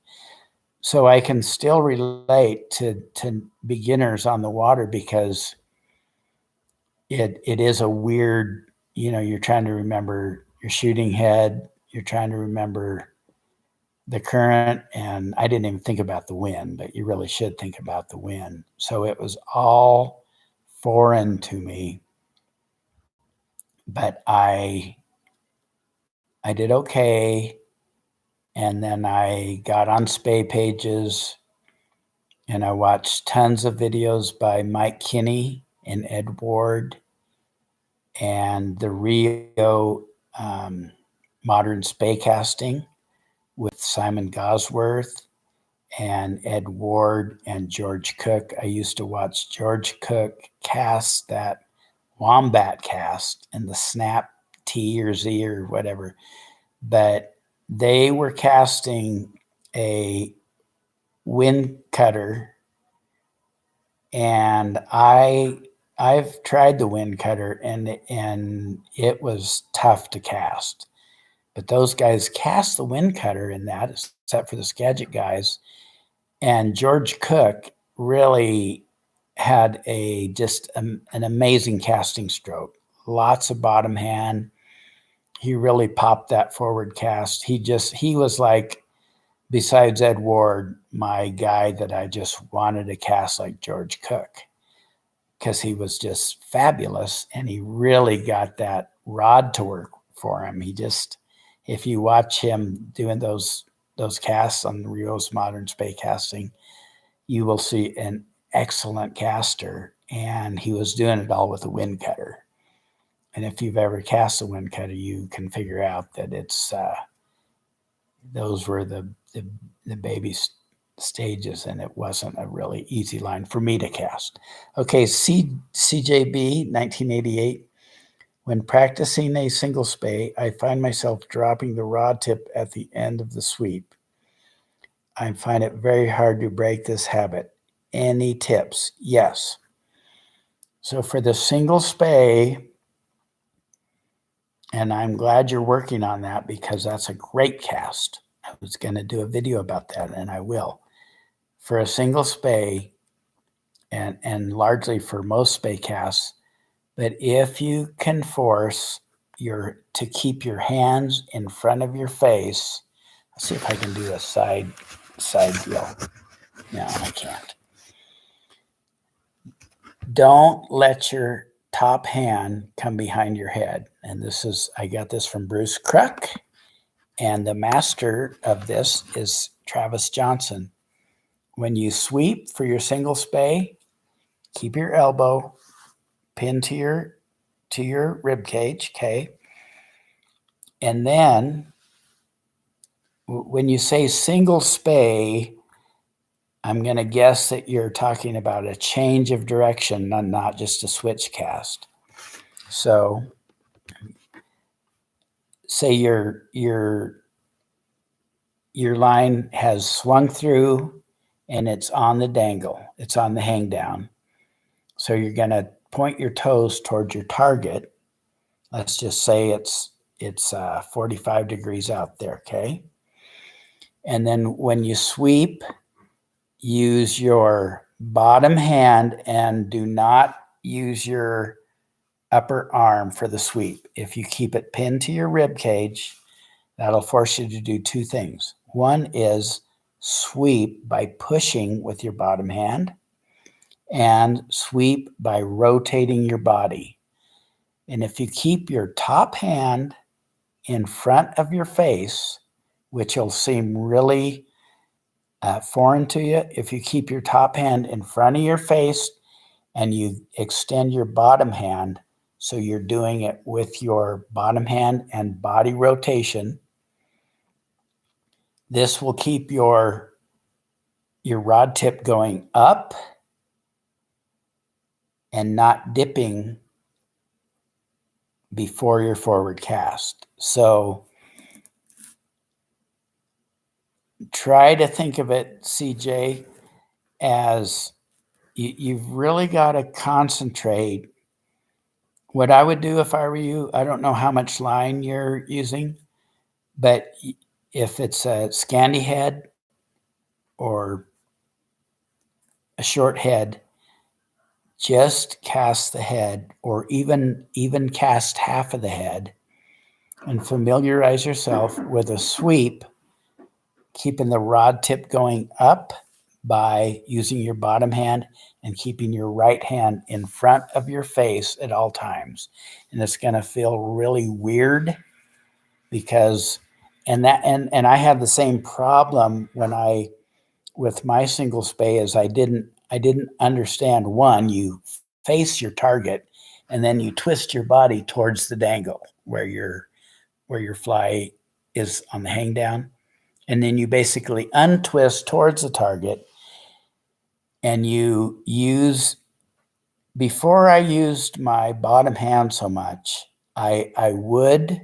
So I can still relate to beginners on the water because it is a weird, you're trying to remember your shooting head, you're trying to remember the current, and I didn't even think about the wind, but you really should think about the wind. So it was all foreign to me, but I did okay. And then I got on Spay pages and I watched tons of videos by Mike Kinney and Ed Ward and the Rio Modern Speycasting with Simon Gosworth and Ed Ward and George Cook. I used to watch George Cook cast that wombat cast and the snap T or Z or whatever. But they were casting a wind cutter, and I've tried the wind cutter, and it was tough to cast. But those guys cast the wind cutter in that, except for the Skagit guys. And George Cook really had just an amazing casting stroke. Lots of bottom hand. He really popped that forward cast. He was like, besides Ed Ward, my guy that I just wanted to cast like George Cook, because he was just fabulous and he really got that rod to work for him. If you watch him doing those casts on Rio's Modern Speycasting, you will see an excellent caster, and he was doing it all with a wind cutter. And if you've ever cast a wind cutter, you can figure out that those were the baby stages, and it wasn't a really easy line for me to cast. Okay, CJB 1988. When practicing a single Spay, I find myself dropping the rod tip at the end of the sweep. I find it very hard to break this habit. Any tips? Yes. So for the single Spay, and I'm glad you're working on that because that's a great cast. I was going to do a video about that, and I will. For a single Spay, and largely for most Spay casts, But if you can force to keep your hands in front of your face, let's see if I can do a side deal. No, I can't. Don't let your top hand come behind your head. And I got this from Bruce Cruck, and the master of this is Travis Johnson. When you sweep for your single spay, keep your elbow pinned to your rib cage, okay? And then when you say single spay, I'm going to guess that you're talking about a change of direction, not just a switch cast. So say your line has swung through and it's on the dangle. It's on the hang down. So you're going to point your toes towards your target. Let's just say it's 45 degrees out there, okay? And then when you sweep, use your bottom hand and do not use your upper arm for the sweep. If you keep it pinned to your rib cage, that'll force you to do two things. One is sweep by pushing with your bottom hand, and sweep by rotating your body. And if you keep your top hand in front of your face, which will seem really foreign to you, if you keep your top hand in front of your face and you extend your bottom hand, so you're doing it with your bottom hand and body rotation, this will keep your rod tip going up and not dipping before your forward cast. So try to think of it, CJ, as you've really got to concentrate. What I would do if I were you, I don't know how much line you're using, but if it's a scanty head or a short head, just cast the head, or even cast half of the head, and familiarize yourself with a sweep, keeping the rod tip going up by using your bottom hand and keeping your right hand in front of your face at all times. And it's going to feel really weird because, and I have the same problem with my single spay, is I didn't understand, one, you face your target and then you twist your body towards the dangle where your fly is on the hang down. And then you basically untwist towards the target, and you use, before I used my bottom hand so much, I would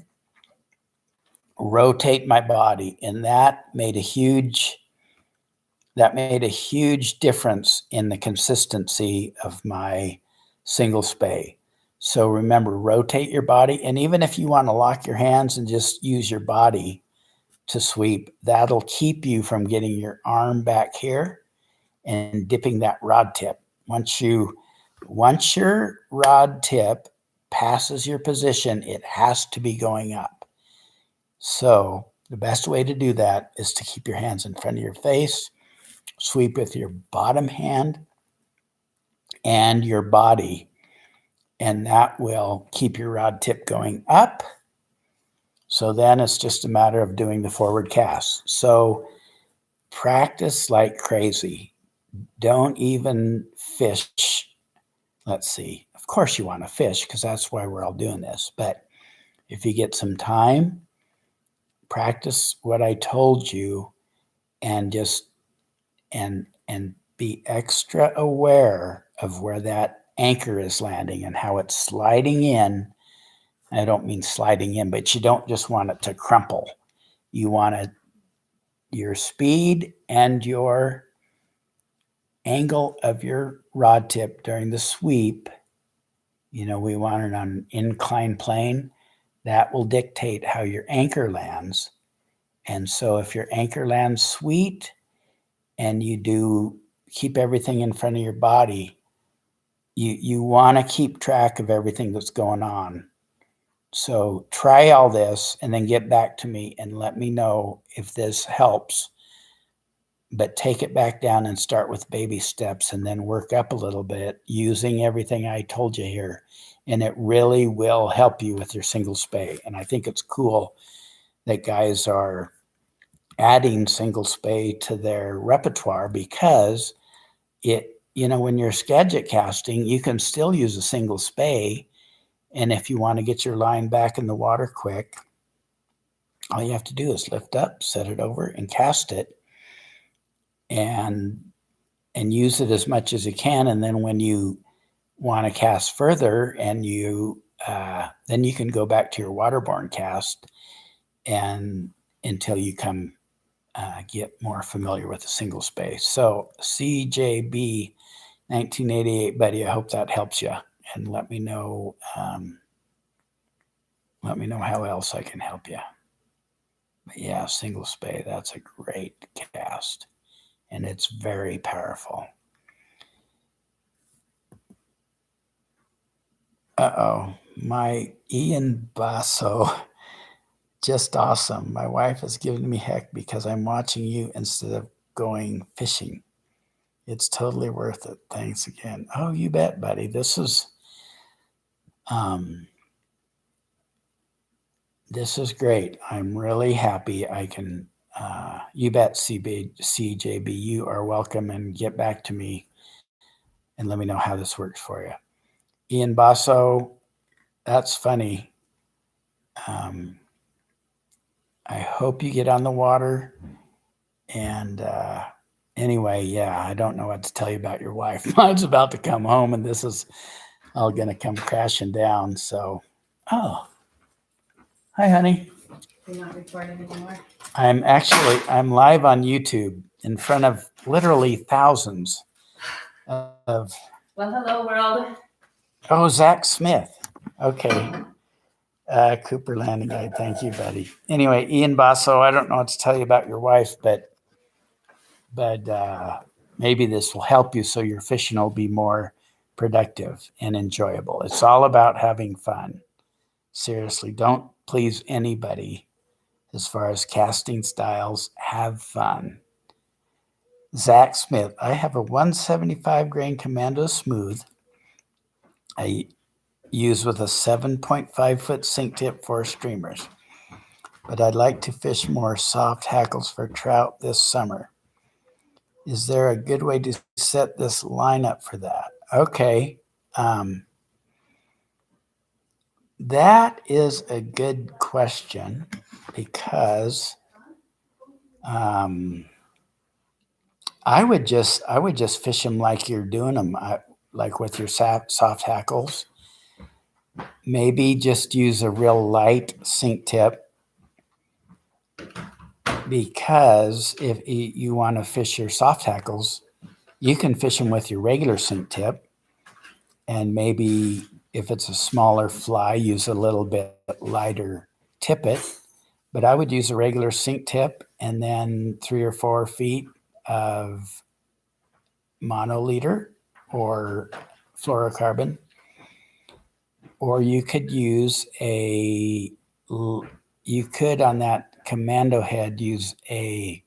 rotate my body, and that made a huge difference in the consistency of my single spay. So remember, rotate your body. And even if you want to lock your hands and just use your body to sweep, that'll keep you from getting your arm back here and dipping that rod tip. Once your rod tip passes your position, it has to be going up. So the best way to do that is to keep your hands in front of your face, sweep with your bottom hand and your body, and that will keep your rod tip going up. So then it's just a matter of doing the forward cast. So practice like crazy. Don't even fish. Let's see. Of course you want to fish because that's why we're all doing this. But if you get some time, practice what I told you, and just and be extra aware of where that anchor is landing and how it's sliding in. I don't mean sliding in, but you don't just want it to crumple. You want your speed and your angle of your rod tip during the sweep. We want it on an inclined plane. That will dictate how your anchor lands. And so if your anchor lands sweet and you do keep everything in front of your body, you want to keep track of everything that's going on. So try all this and then get back to me and let me know if this helps. But take it back down and start with baby steps and then work up a little bit using everything I told you here. And it really will help you with your single spay. And I think it's cool that guys are adding single spay to their repertoire, because when you're skagit casting, you can still use a single spay. And if you want to get your line back in the water quick, all you have to do is lift up, set it over, and cast it, and use it as much as you can. And then when you want to cast further, and then you can go back to your waterborne cast and until you come get more familiar with the single spay. So CJB 1988, buddy, I hope that helps you, and let me know how else I can help you. But yeah, single spay, that's a great cast, and it's very powerful. My Ian Basso, just awesome. My wife has given me heck because I'm watching you instead of going fishing. It's totally worth it. Thanks again. Oh, you bet, buddy. This is great. I'm really happy I can, you bet, CJB, you are welcome, and get back to me and let me know how this works for you. Ian Basso, that's funny. I hope you get on the water. And anyway, yeah, I don't know what to tell you about your wife. Mine's about to come home, and this is all going to come crashing down. So, hi, honey. You're not recording anymore? I'm live on YouTube in front of literally thousands of. Well, hello, world. Oh, Zach Smith. Okay. Cooper Landing Guide. Thank you, buddy. Anyway, Ian Basso, I don't know what to tell you about your wife, but maybe this will help you so your fishing will be more productive and enjoyable. It's all about having fun. Seriously, don't please anybody as far as casting styles. Have fun. Zach Smith, I have a 175 grain Commando Smooth I use with a 7.5 foot sink tip for streamers, but I'd like to fish more soft hackles for trout this summer. Is there a good way to set this line up for that? Okay. That is a good question, because I would just fish them like you're doing them, like with your soft hackles. Maybe just use a real light sink tip, because if you want to fish your soft hackles, you can fish them with your regular sink tip, and maybe if it's a smaller fly, use a little bit lighter tippet. But I would use a regular sink tip and then 3 or 4 feet of monoliter or fluorocarbon. Or you could use on that Commando head, use a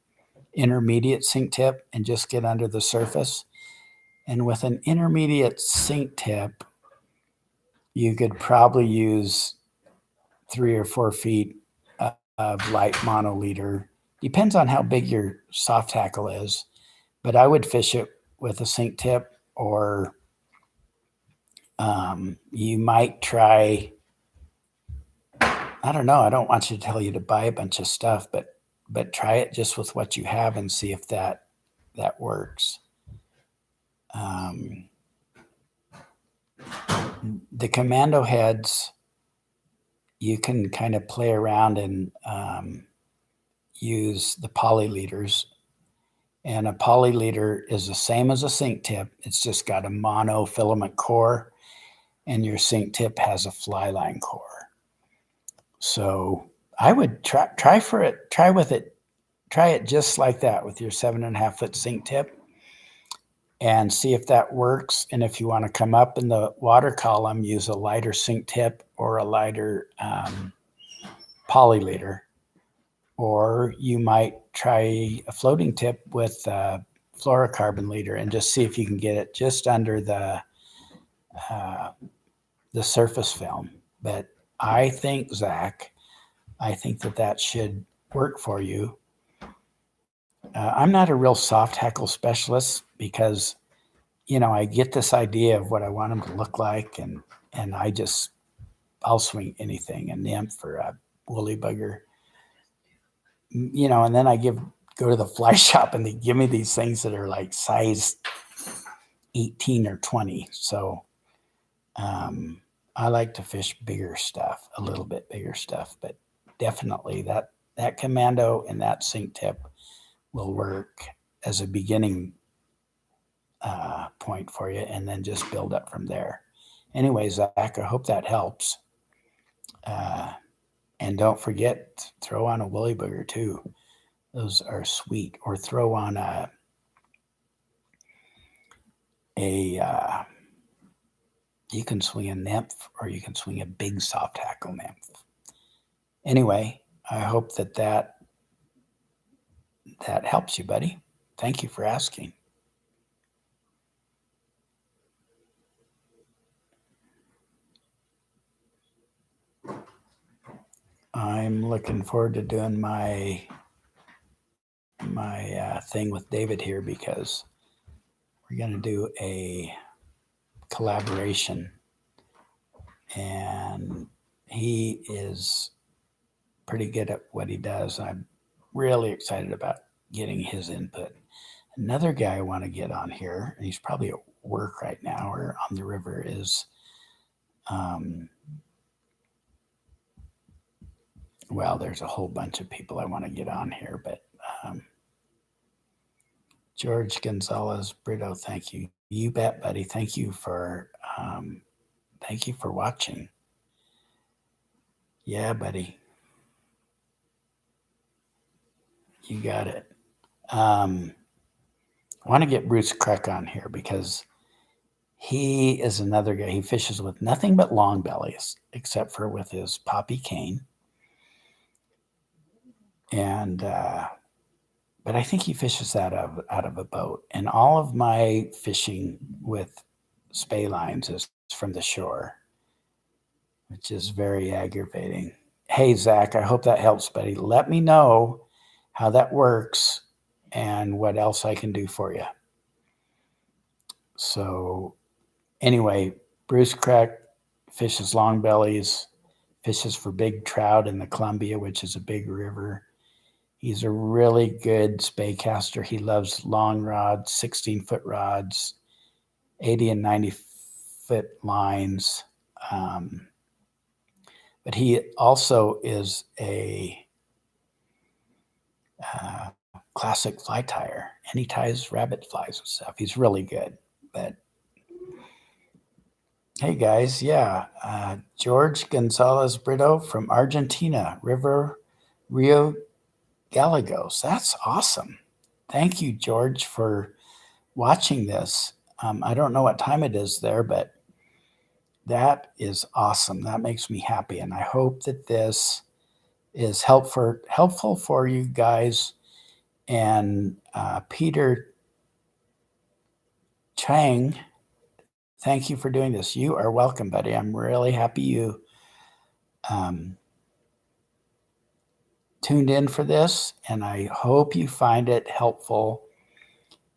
intermediate sink tip and just get under the surface. And with an intermediate sink tip, you could probably use 3 or 4 feet of light monoliter. Depends on how big your soft hackle is, but I would fish it with a sink tip, or you might try, I don't know, I don't want you to tell you to buy a bunch of stuff, but try it just with what you have and see if that works. The Commando heads, you can kind of play around and use the polyliters. And a polyliter is the same as a sink tip. It's just got a monofilament core, and your sink tip has a fly line core. So I would try it just like that with your 7.5 foot sink tip, and see if that works. And if you want to come up in the water column, use a lighter sink tip or a lighter poly leader. Or you might try a floating tip with a fluorocarbon leader and just see if you can get it just under the surface film. But I think, Zach, I think that should work for you. I'm not a real soft hackle specialist because, I get this idea of what I want them to look like, and I'll swing anything, a nymph or a woolly bugger, and then I go to the fly shop and they give me these things that are like size 18 or 20. So I like to fish bigger stuff, a little bit bigger stuff, but definitely that commando and that sink tip will work as a beginning point for you, and then just build up from there. Anyway, Zach, I hope that helps. And don't forget, throw on a woolly booger too. Those are sweet. Or throw on you can swing a nymph, or you can swing a big soft hackle nymph. Anyway, I hope that helps you, buddy. Thank you for asking. I'm looking forward to doing my thing with David here, because we're going to do a collaboration, and he is pretty good at what he does. I'm really excited about getting his input. Another guy I want to get on here, and he's probably at work right now or on the river, is well, there's a whole bunch of people I want to get on here, but George Gonzalez Brito, thank you. You bet, buddy. Thank you for watching. Yeah, buddy. You got it. I want to get Bruce Kreck on here because he is another guy. He fishes with nothing but long bellies, except for with his poppy cane. And but I think he fishes that out of a boat. And all of my fishing with Spay lines is from the shore, which is very aggravating. Hey, Zach, I hope that helps, buddy. Let me know how that works and what else I can do for you. So anyway, Bruce Kreck fishes long bellies, fishes for big trout in the Columbia, which is a big river. He's a really good spaycaster. He loves long rods, 16-foot rods, 80 and 90-foot lines. But he also is a classic fly tire, and he ties rabbit flies and stuff. He's really good. But hey, guys, yeah, George Gonzalez Brito from Argentina, Rio Gallegos. That's awesome. Thank you, George, for watching this. I don't know what time it is there, but that is awesome. That makes me happy. And I hope that this is helpful for you guys. And Peter Chang, thank you for doing this. You are welcome, buddy. I'm really happy you tuned in for this, and I hope you find it helpful.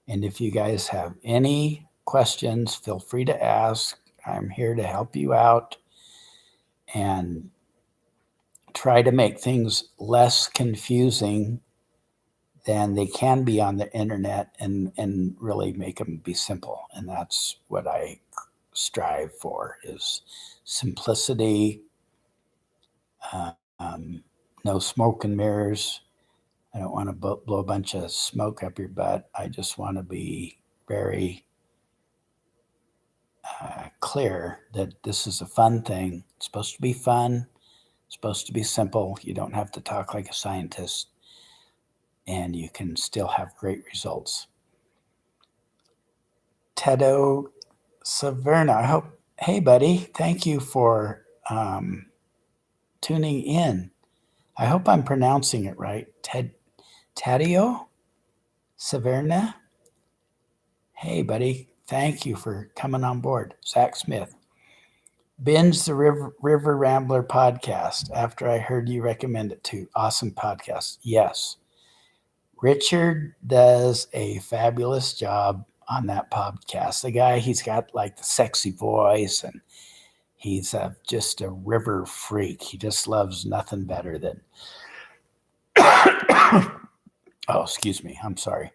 And if you guys have any questions, feel free to ask. I'm here to help you out and try to make things less confusing than they can be on the internet, and really make them be simple. And that's what I strive for, is simplicity, no smoke and mirrors. I don't want to blow a bunch of smoke up your butt. I just want to be very clear that this is a fun thing. It's supposed to be fun. It's supposed to be simple. You don't have to talk like a scientist, and you can still have great results. Tedo Saverna. I hope, hey, buddy, thank you for tuning in. I hope I'm pronouncing it right. Tadio Saverna. Hey, buddy, thank you for coming on board. Zach Smith. Binge the River Rambler podcast after I heard you recommend it too. Awesome podcast. Yes. Richard does a fabulous job on that podcast. The guy, he's got like the sexy voice and he's just a river freak. He just loves nothing better than, oh, excuse me. I'm sorry.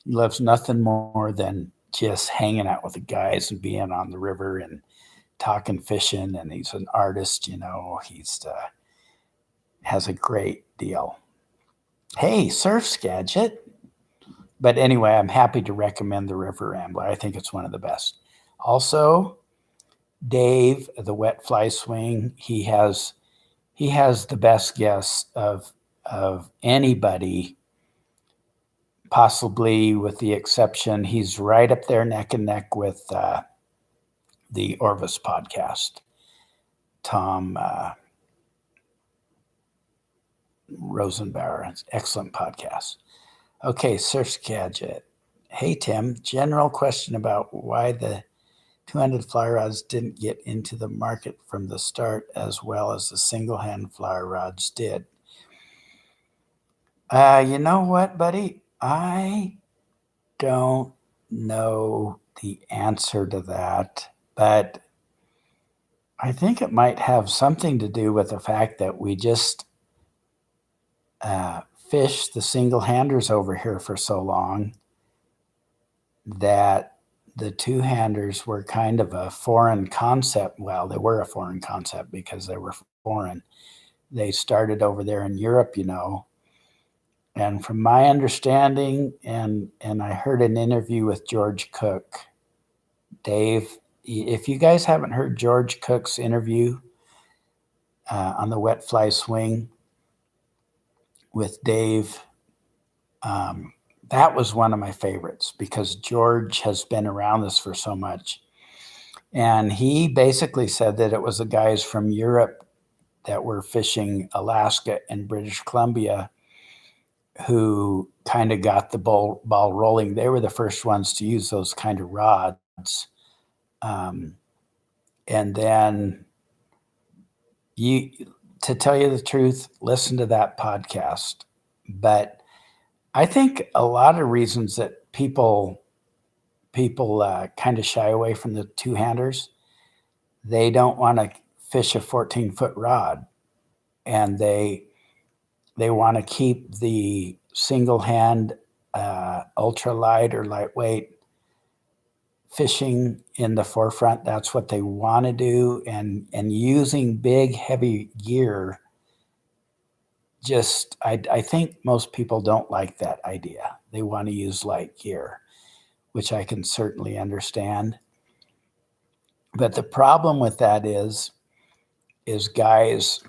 He loves nothing more than just hanging out with the guys and being on the river and talking fishing. And he's an artist, he's has a great deal. Hey, Surf Skagit. But anyway, I'm happy to recommend the River Rambler. I think it's one of the best. Also, Dave, the Wet Fly Swing, he has the best guess of anybody, possibly with the exception, he's right up there neck and neck with the Orvis podcast. Tom Rosenbauer, excellent podcast. Okay, Surf Gadget. Hey, Tim, general question about why the 200 fly rods didn't get into the market from the start as well as the single hand fly rods did. You know what, buddy? I don't know the answer to that, but I think it might have something to do with the fact that we just fished the single handers over here for so long that the two handers were kind of a foreign concept. Well, they were a foreign concept because they were foreign. They started over there in Europe, And from my understanding, and I heard an interview with George Cook, Dave, if you guys haven't heard George Cook's interview on the Wet Fly Swing with Dave, that was one of my favorites because George has been around this for so much. And he basically said that it was the guys from Europe that were fishing Alaska and British Columbia who kind of got the ball rolling. They were the first ones to use those kind of rods. And then to tell you the truth, listen to that podcast. But I think a lot of reasons that people kind of shy away from the two-handers, they don't want to fish a 14-foot rod, and they want to keep the single hand ultralight or lightweight fishing in the forefront. That's what they want to do, and using big heavy gear. Just I think most people don't like that idea. They want to use light gear, which I can certainly understand. But the problem with that is guys,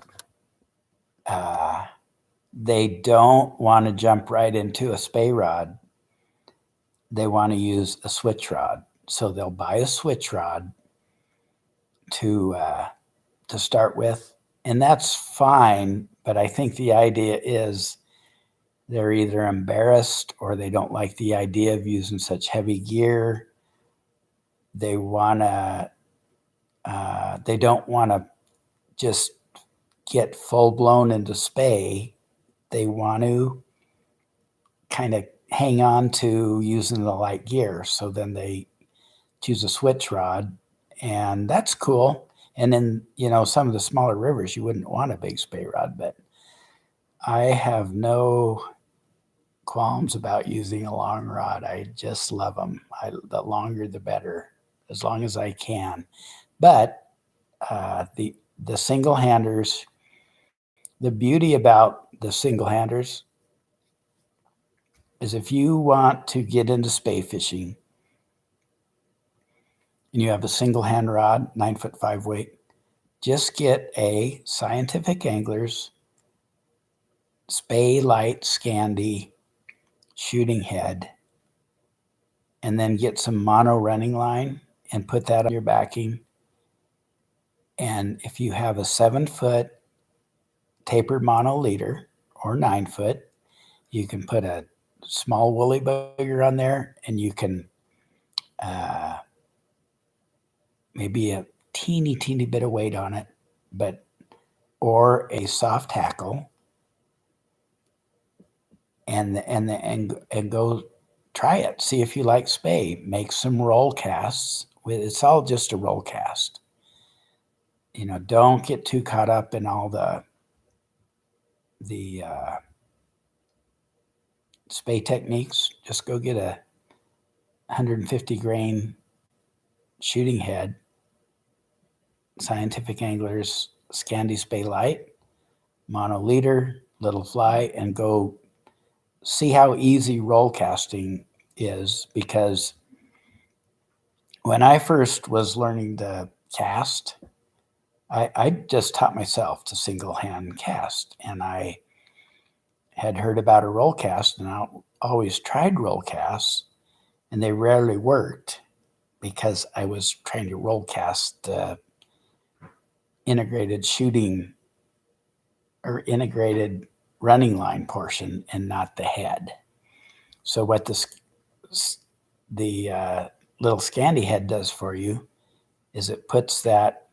they don't want to jump right into a Spay rod. They want to use a switch rod. So they'll buy a switch rod to start with, and that's fine. But I think the idea is they're either embarrassed or they don't like the idea of using such heavy gear. They don't want to just get full blown into Spay. They want to kind of hang on to using the light gear. So then they choose a switch rod, and that's cool. And then, some of the smaller rivers, you wouldn't want a big Spay rod, but I have no qualms about using a long rod. I just love them. The longer, the better, as long as I can. But the single handers, the beauty about the single handers is if you want to get into Spay fishing and you have a single hand rod, 9'5" weight, just get a Scientific Anglers Spay Light Scandi shooting head and then get some mono running line and put that on your backing. And if you have a 7-foot tapered mono leader or 9-foot, you can put a small woolly bugger on there, and you can maybe a teeny bit of weight on it, or a soft tackle, and go try it. See if you like Spay. Make some roll casts. It's all just a roll cast. Don't get too caught up in all the Spay techniques. Just go get a 150 grain shooting head, Scientific Anglers Scandi Spay Light, mono leader, little fly, and go see how easy roll casting is. Because when I first was learning to cast, I just taught myself to single hand cast, and I had heard about a roll cast, and I always tried roll casts, and they rarely worked because I was trying to roll cast the integrated shooting or integrated running line portion and not the head. So what the little Scandi head does for you is it puts that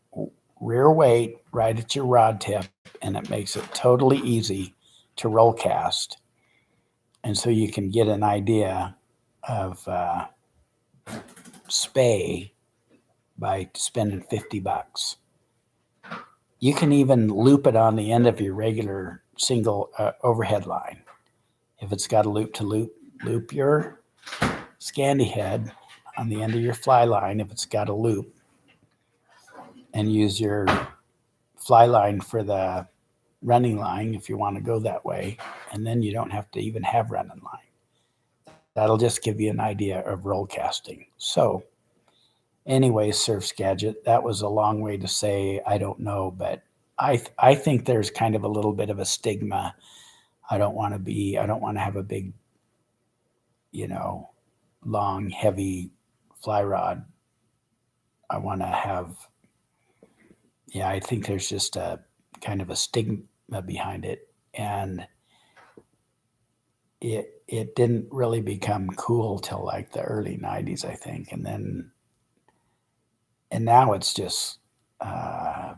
rear weight right at your rod tip, and it makes it totally easy to roll cast. And so you can get an idea of Spay by spending $50. You can even loop it on the end of your regular single overhead line. If it's got a loop to loop your Scandi head on the end of your fly line, if it's got a loop, and use your fly line for the running line if you want to go that way, and then you don't have to even have running line. That'll just give you an idea of roll casting. So anyway, Surf Skagit, that was a long way to say I don't know, but I think there's kind of a little bit of a stigma. I don't want to have a big, long, heavy fly rod. I want to have, I think there's just a kind of a stigma behind it. And it didn't really become cool till like the early 90s, I think. And now it's just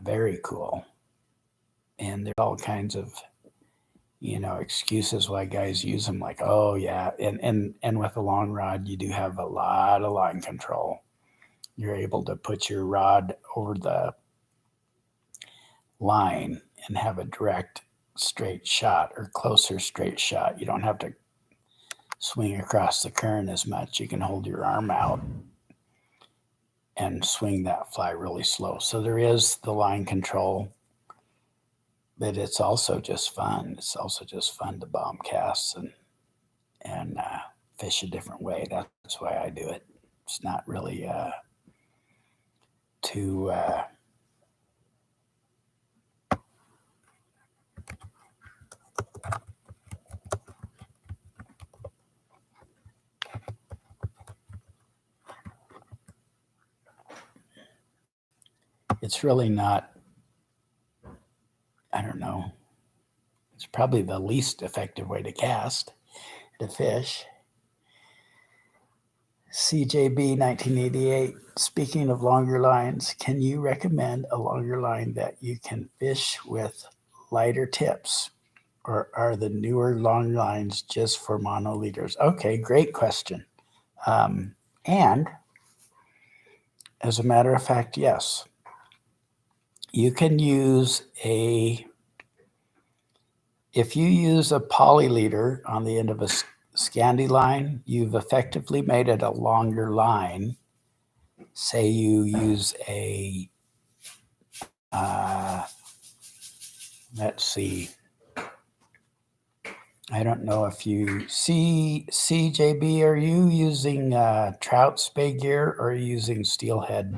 very cool. And there's all kinds of, excuses why guys use them, like, oh yeah. And with a long rod, you do have a lot of line control. You're able to put your rod over the line and have a direct straight shot or closer straight shot. You don't have to swing across the current as much. You can hold your arm out and swing that fly really slow. So there is the line control, but it's also just fun. It's also just fun to bomb casts and fish a different way. That's why I do it. It's not really too it's really not, I don't know. It's probably the least effective way to fish. CJB 1988, speaking of longer lines, can you recommend a longer line that you can fish with lighter tips? Or are the newer long lines just for mono leaders? Okay, great question. And as a matter of fact, yes. You can use if you use a poly leader on the end of a Scandi line, you've effectively made it a longer line. Say you use a, let's see, I don't know if you CJB, are you using Trout Spay gear or are you using steelhead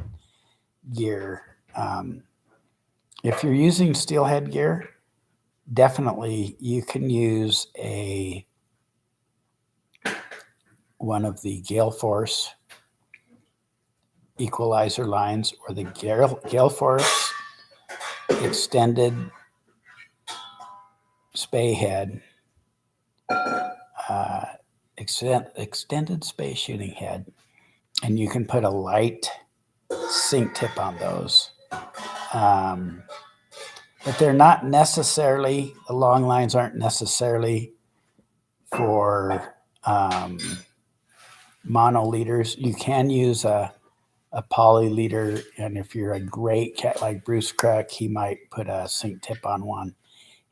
gear? If you're using steelhead gear, definitely you can use a one of the gale force equalizer lines or the gale force extended Spay head, extended Spay shooting head, and you can put a light sink tip on those. But they're not necessarily, the long lines aren't necessarily for mono leaders. You can use a poly leader, and if you're a great cat like Bruce Cruck, he might put a sink tip on one.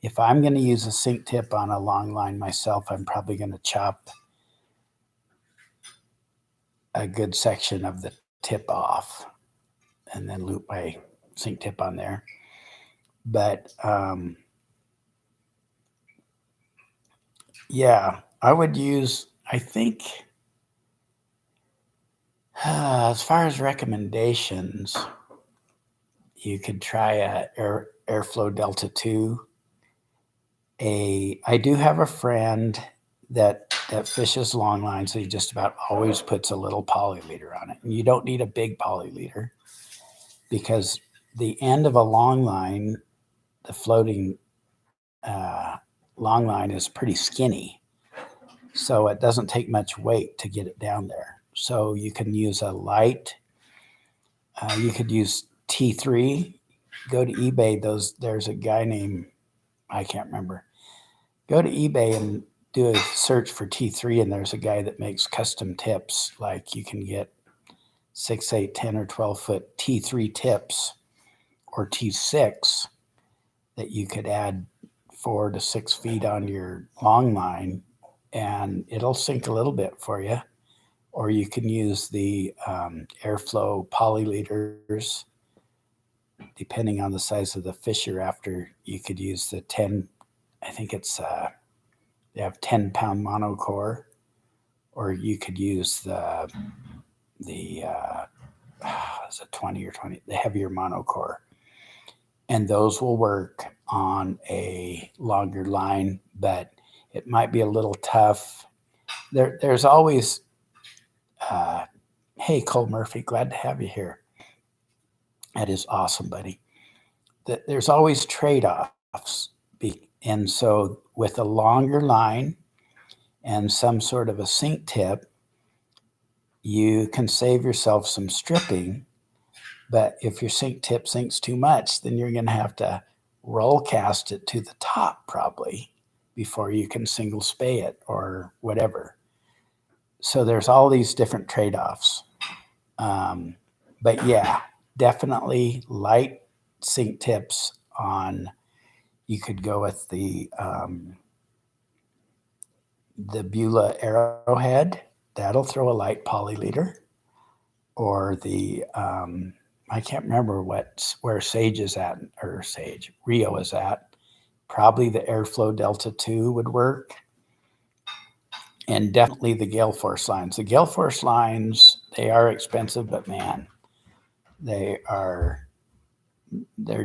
If I'm going to use a sink tip on a long line myself, I'm probably going to chop a good section of the tip off and then loop my sink tip on there. But yeah, I would use, I think, as far as recommendations, you could try a Airflow Delta 2. I do have a friend that fishes long lines. So he just about always puts a little poly leader on it. And you don't need a big poly leader because the end of a long line, the floating long line is pretty skinny. So it doesn't take much weight to get it down there. So you can use a light, you could use T3, go to eBay. There's a guy named, I can't remember. Go to eBay and do a search for T3, and there's a guy that makes custom tips. Like you can get 6, 8, 10, or 12 foot T3 tips or T6 that you could add 4 to 6 feet on your long line, and it'll sink a little bit for you. Or you can use the Airflow poly leaders, depending on the size of the fish you're after. You could use the 10, I think it's, they have 10-pound monocore, or you could use the is it 20 or 20, the heavier monocore. And those will work on a longer line, but it might be a little tough. There's always, hey, Cole Murphy, glad to have you here. That is awesome, buddy. There's always trade-offs. And so with a longer line and some sort of a sink tip, you can save yourself some stripping. But if your sink tip sinks too much, then you're going to have to roll cast it to the top probably before you can single spay it or whatever. So there's all these different trade-offs. But yeah, definitely light sink tips on, you could go with the Beulah Arrowhead. That'll throw a light poly leader. Or the, I can't remember where Sage is at, or Rio is at. Probably the Airflow Delta 2 would work. And definitely the Gale Force lines. The Gale Force lines, they are expensive, but man, they're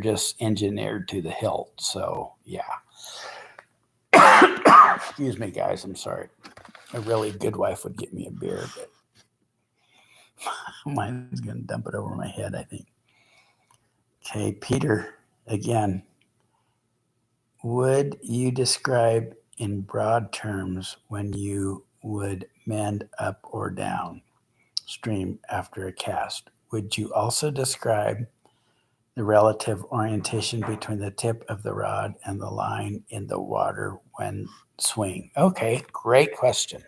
just engineered to the hilt. So yeah. Excuse me, guys. I'm sorry. A really good wife would get me a beer, but mine's going to dump it over my head, I think. Okay, Peter, again. Would you describe in broad terms when you would mend up or down stream after a cast? Would you also describe the relative orientation between the tip of the rod and the line in the water when swing? Okay, great question.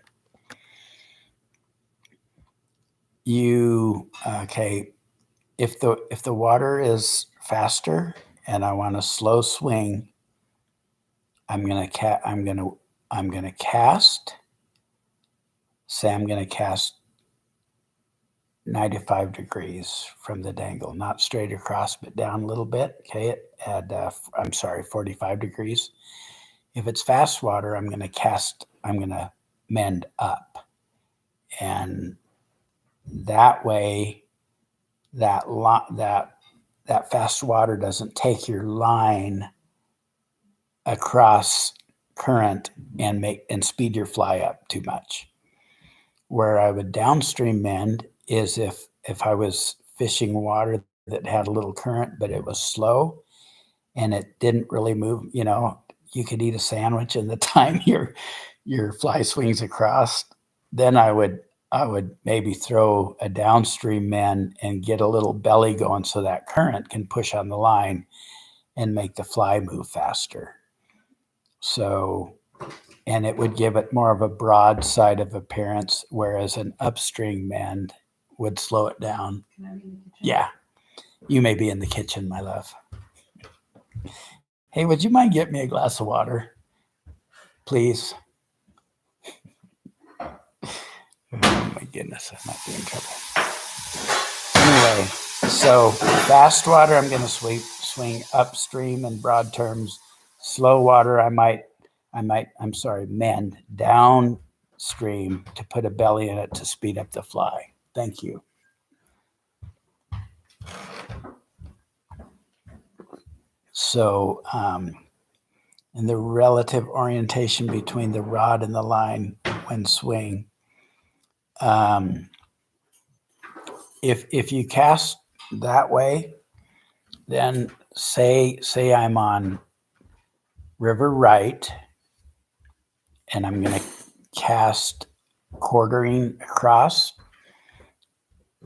Okay, if the water is faster and I want a slow swing, I'm gonna cast. Say I'm gonna cast 95 degrees from the dangle, not straight across, but down a little bit. Okay, at 45 degrees. If it's fast water, I'm gonna mend up, and that way, that fast water doesn't take your line across current and speed your fly up too much. Where I would downstream mend is if I was fishing water that had a little current, but it was slow and it didn't really move. You could eat a sandwich in the time your fly swings across. Then I would maybe throw a downstream mend and get a little belly going so that current can push on the line and make the fly move faster. So, and it would give it more of a broad side of appearance, whereas an upstream mend would slow it down. Can I be in the kitchen? Yeah, you may be in the kitchen, my love. Hey, would you mind getting me a glass of water, please? Oh my goodness, I might be in trouble. Anyway, so fast water, I'm going to swing upstream in broad terms. Slow water, mend downstream to put a belly in it to speed up the fly. Thank you. So, and the relative orientation between the rod and the line when swing. If you cast that way, then say I'm on river right, and I'm going to cast quartering across,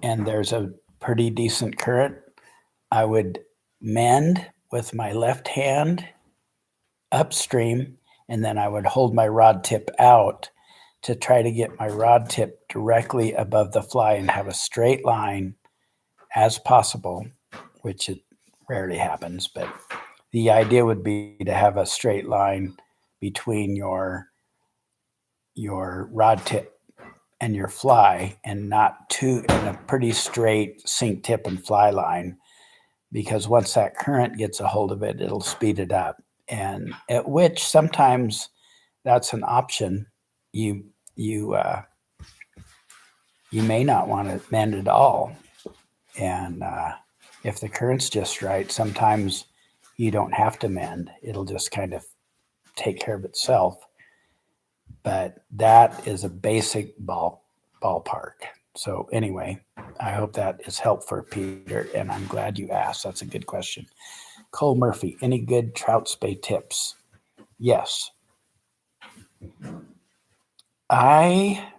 and there's a pretty decent current. I would mend with my left hand upstream, and then I would hold my rod tip out to try to get my rod tip directly above the fly and have a straight line as possible, which it rarely happens, but the idea would be to have a straight line between your rod tip and your fly, and not in a pretty straight sink tip and fly line, because once that current gets a hold of it, it'll speed it up. And at which sometimes that's an option. You may not want to mend at all. And if the current's just right, sometimes you don't have to mend. It'll just kind of take care of itself. But that is a basic ballpark. So anyway, I hope that is helpful, Peter, and I'm glad you asked. That's a good question. Cole Murphy, any good trout spay tips? Yes. I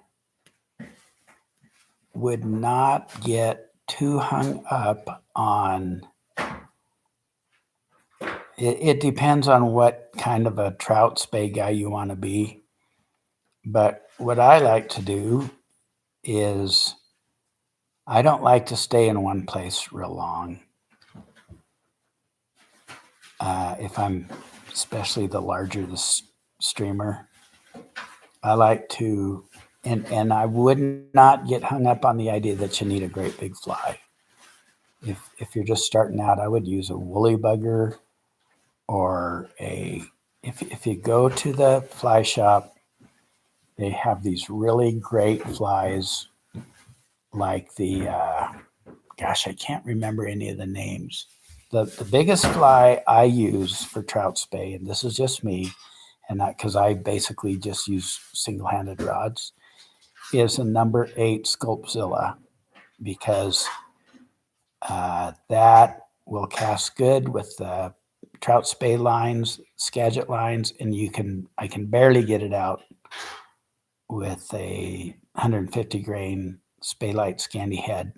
would not get too hung up on it. Depends on what kind of a trout spay guy you want to be. But what I like to do is I don't like to stay in one place real long. If I'm, especially the larger the streamer, I like to, and I would not get hung up on the idea that you need a great big fly. If you're just starting out, I would use a woolly bugger, or if you go to the fly shop, they have these really great flies, like the, gosh, I can't remember any of the names. The biggest fly I use for trout spay, and this is just me, and not because I basically just use single-handed rods, is a number 8 Sculpzilla, because that will cast good with the trout spay lines, Skagit lines, and I can barely get it out with a 150 grain Spay Light Scandy head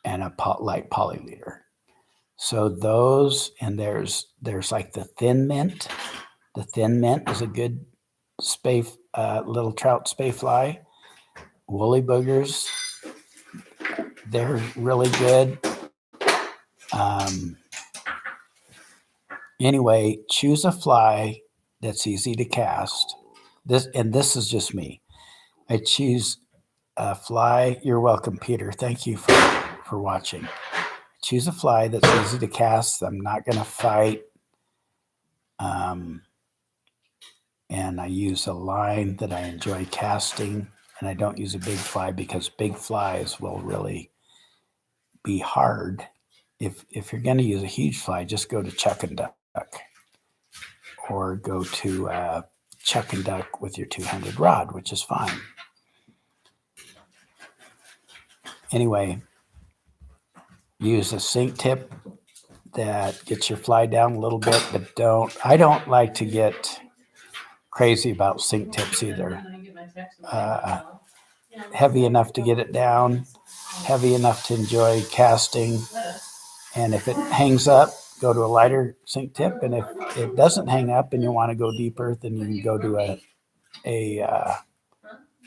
and a light poly leader. So those, and there's like the thin mint. The thin mint is a good spay, little trout spay fly. Woolly boogers, they're really good. Anyway, choose a fly that's easy to cast. This is just me. I choose a fly. You're welcome, Peter. Thank you for watching. Choose a fly that's easy to cast. I'm not going to fight. And I use a line that I enjoy casting, and I don't use a big fly, because big flies will really be hard. If you're going to use a huge fly, just go to Chuck and Duck, or go to Chuck and Duck with your 200 rod, which is fine. Anyway, use a sink tip that gets your fly down a little bit, but I don't like to get crazy about sink tips either. Heavy enough to get it down, heavy enough to enjoy casting. And if it hangs up, go to a lighter sink tip. And if it doesn't hang up and you want to go deeper, then you can go to a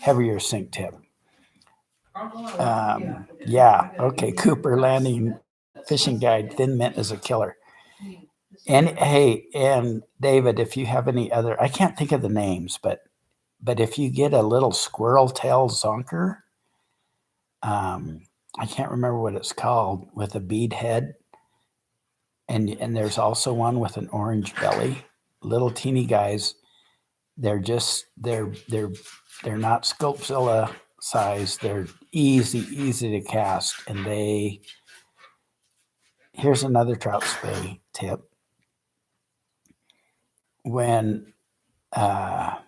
heavier sink tip. Yeah. Okay. Cooper Landing Fishing Guide. Thin mint is a killer. And hey, and David, if you have any other, I can't think of the names, but if you get a little squirrel tail zonker, I can't remember what it's called, with a bead head. And there's also one with an orange belly, little teeny guys. They're not Sculpzilla size. They're easy to cast. And here's another trout spay tip. When I'm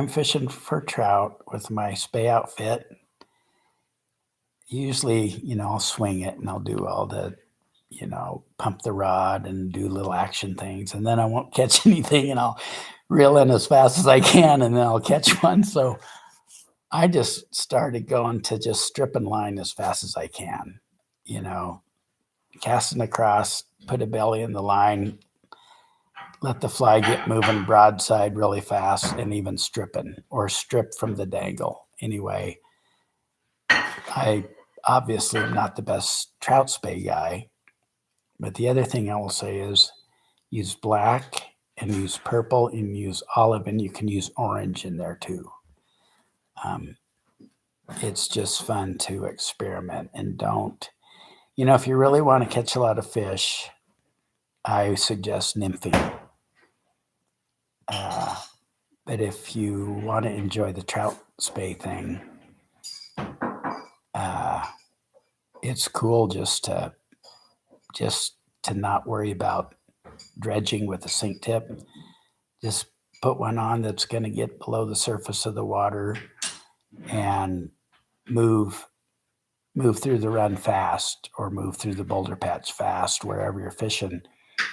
fishing for trout with my Spay outfit, usually, I'll swing it and I'll do all the, pump the rod and do little action things. And then I won't catch anything and I'll reel in as fast as I can and then I'll catch one. So I just started going to just stripping line as fast as I can, casting across, put a belly in the line, let the fly get moving broadside really fast, and even stripping or strip from the dangle. Anyway, I obviously am not the best trout spay guy, but the other thing I will say is use black and use purple and use olive, and you can use orange in there too. It's just fun to experiment, and don't, if you really want to catch a lot of fish, I suggest nymphing. But if you want to enjoy the trout spay thing, it's cool just to not worry about dredging with a sink tip. Just put one on that's going to get below the surface of the water and move through the run fast, or move through the boulder patch fast, wherever you're fishing,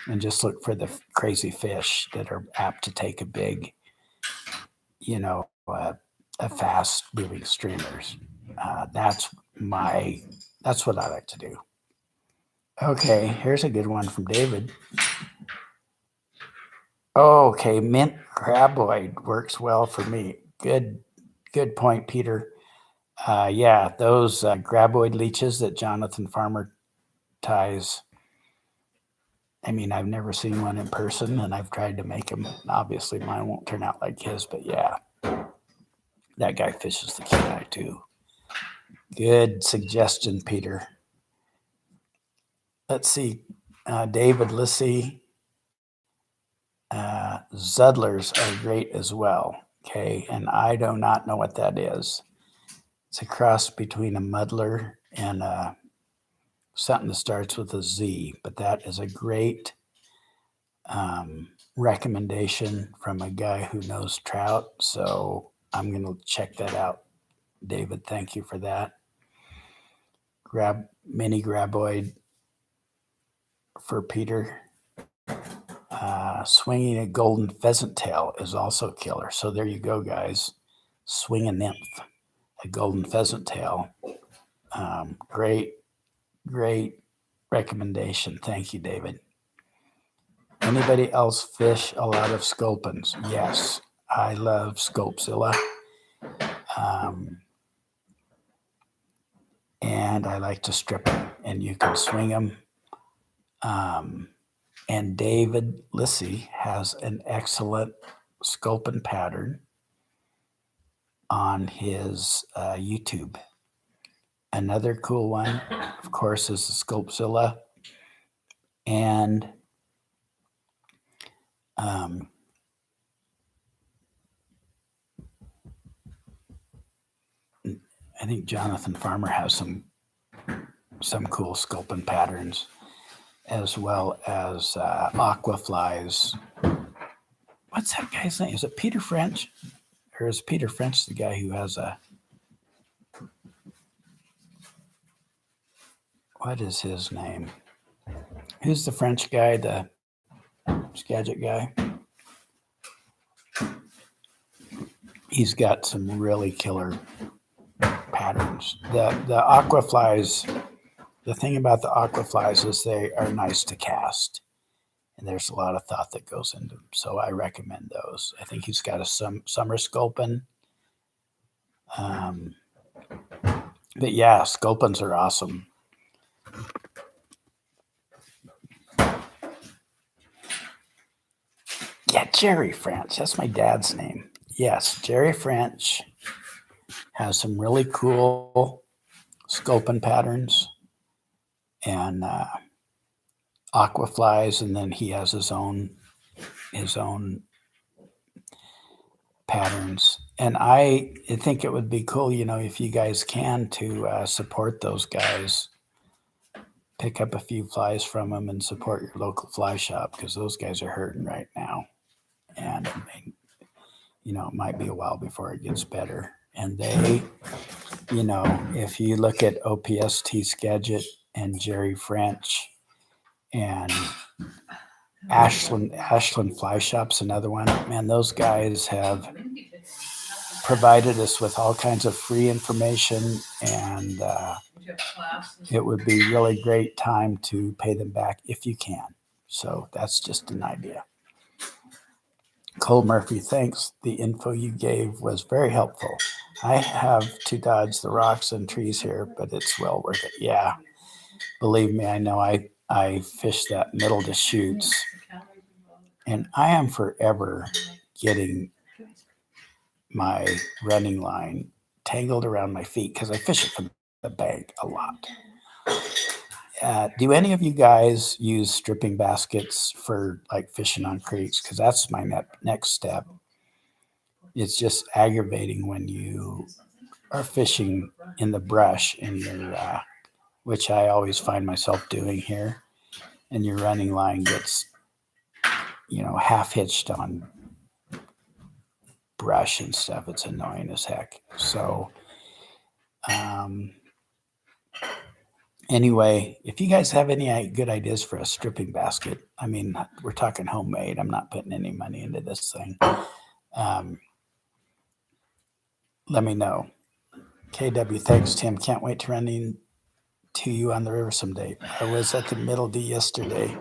and just look for the crazy fish that are apt to take a big, a fast moving streamers. That's what I like to do. Okay, here's a good one from David. Okay, mint graboid works well for me. Good point, Peter. Yeah, those graboid leeches that Jonathan Farmer ties. I mean, I've never seen one in person, and I've tried to make them. Obviously, mine won't turn out like his, but yeah, that guy fishes the Kenai too. Good suggestion, Peter. Let's see, David, let's see. Zudlers are great as well. Okay, and I do not know what that is. It's a cross between a muddler and something that starts with a Z, but that is a great recommendation from a guy who knows trout. So I'm going to check that out. David, thank you for that. Mini graboid for Peter. Swinging a golden pheasant tail is also killer. So there you go, guys. Swing a nymph, a golden pheasant tail. Great recommendation. Thank you, David. Anybody else fish a lot of sculpins? Yes, I love Sculpzilla. And I like to strip them, and you can swing them. And David Lissy has an excellent sculpin pattern on his YouTube. Another cool one, of course, is the Sculpzilla. And I think Jonathan Farmer has some cool sculpin patterns, as well as aqua flies. What's that guy's name? Is it Peter French? Or is Peter French the guy who has what is his name? Who's the French guy, the Skagit guy? He's got some really killer patterns. The aqua flies, the thing about the aqua flies is they are nice to cast. And there's a lot of thought that goes into them. So I recommend those. I think he's got a summer Sculpin. But yeah, Sculpins are awesome. Yeah, Jerry French. That's my dad's name. Yes, Jerry French has some really cool Sculpin patterns and aqua flies, and then he has his own patterns. And I think it would be cool, if you guys can, to support those guys. Pick up a few flies from them and support your local fly shop, because those guys are hurting right now. And it might be a while before it gets better. And they, if you look at OPST Skagit and Jerry French and Ashland Fly Shop's another one, man, those guys have provided us with all kinds of free information, and it would be really great time to pay them back if you can. So that's just an idea. Cole Murphy, thanks. The info you gave was very helpful. I have to dodge the rocks and trees here, but it's well worth it. Yeah, believe me, I know. I fish that middle to shoots, and I am forever getting my running line tangled around my feet because I fish it from the bank a lot. Do any of you guys use stripping baskets for like fishing on creeks? Because that's my next step. It's just aggravating when you are fishing in the brush and you're, which I always find myself doing here, and your running line gets, half hitched on brush and stuff. It's annoying as heck. So, anyway, if you guys have any good ideas for a stripping basket, I mean, we're talking homemade. I'm not putting any money into this thing. Let me know. KW, thanks, Tim. Can't wait to run into you on the river someday. I was at the Middle D yesterday.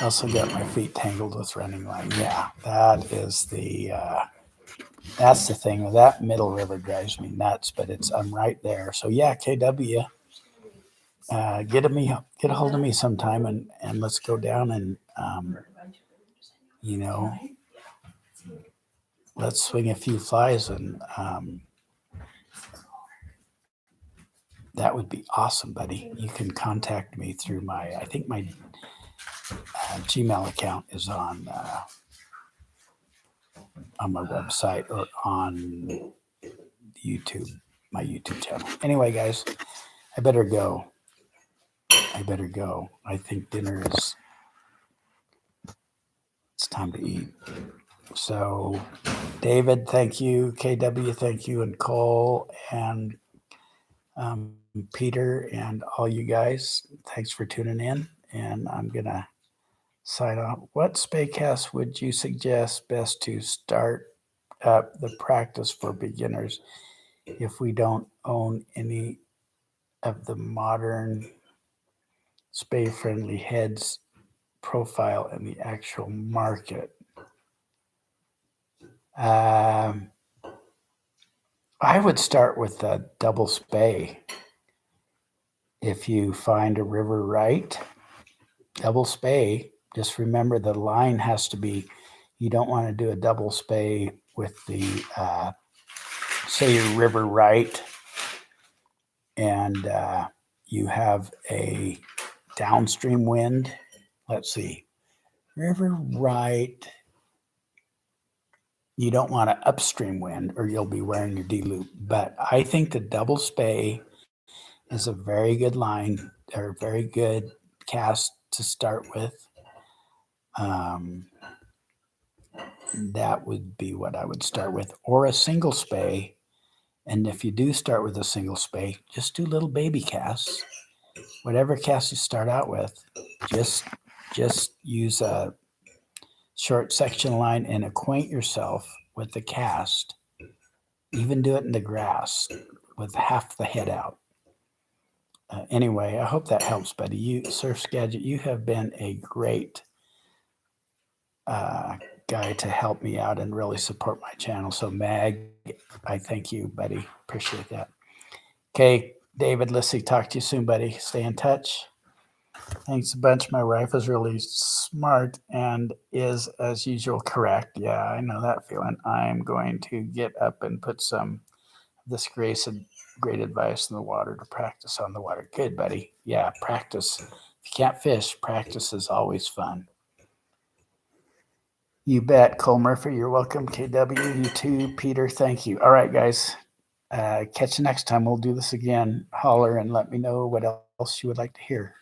Also got my feet tangled with running line. Yeah, that is that's the thing. That middle river drives me nuts, but I'm right there. So yeah, KW, get a hold of me sometime and let's go down and let's swing a few flies, and that would be awesome, buddy. You can contact me through I think my Gmail account is on my website or on YouTube, my YouTube channel. Anyway, guys, I better go. I think it's time to eat. So, David, thank you. KW, thank you. And Cole and Peter and all you guys, thanks for tuning in. And I'm going to sign off. What Speycast would you suggest best to start up the practice for beginners if we don't own any of the modern Spay-friendly heads profile in the actual market? I would start with the double Spay. If you find a river right, double Spay, just remember the line has to be, you don't want to do a double Spay with the, say your river right, and you have a downstream wind. Let's see, river right. You don't want an upstream wind or you'll be wearing your D-loop. But I think the double Spay is a very good line or very good cast to start with. That would be what I would start with, or a single Spay. And if you do start with a single Spay, just do little baby casts whatever cast you start out with, just use a short section line and acquaint yourself with the cast. Even do it in the grass with half the head out. Anyway, I hope that helps, buddy. You, Surf Gadget, you have been a great guy to help me out and really support my channel. So, Mag, I thank you, buddy. Appreciate that. Okay, David, let's see. Talk to you soon, buddy. Stay in touch. Thanks a bunch. My wife is really smart and is, as usual, correct. Yeah, I know that feeling. I'm going to get up and put some of this great advice in the water to practice on the water. Good, buddy. Yeah, practice. If you can't fish, practice is always fun. You bet. Cole Murphy, you're welcome. KW, you too. Peter, thank you. All right, guys. Catch you next time. We'll do this again. Holler and let me know what else you would like to hear.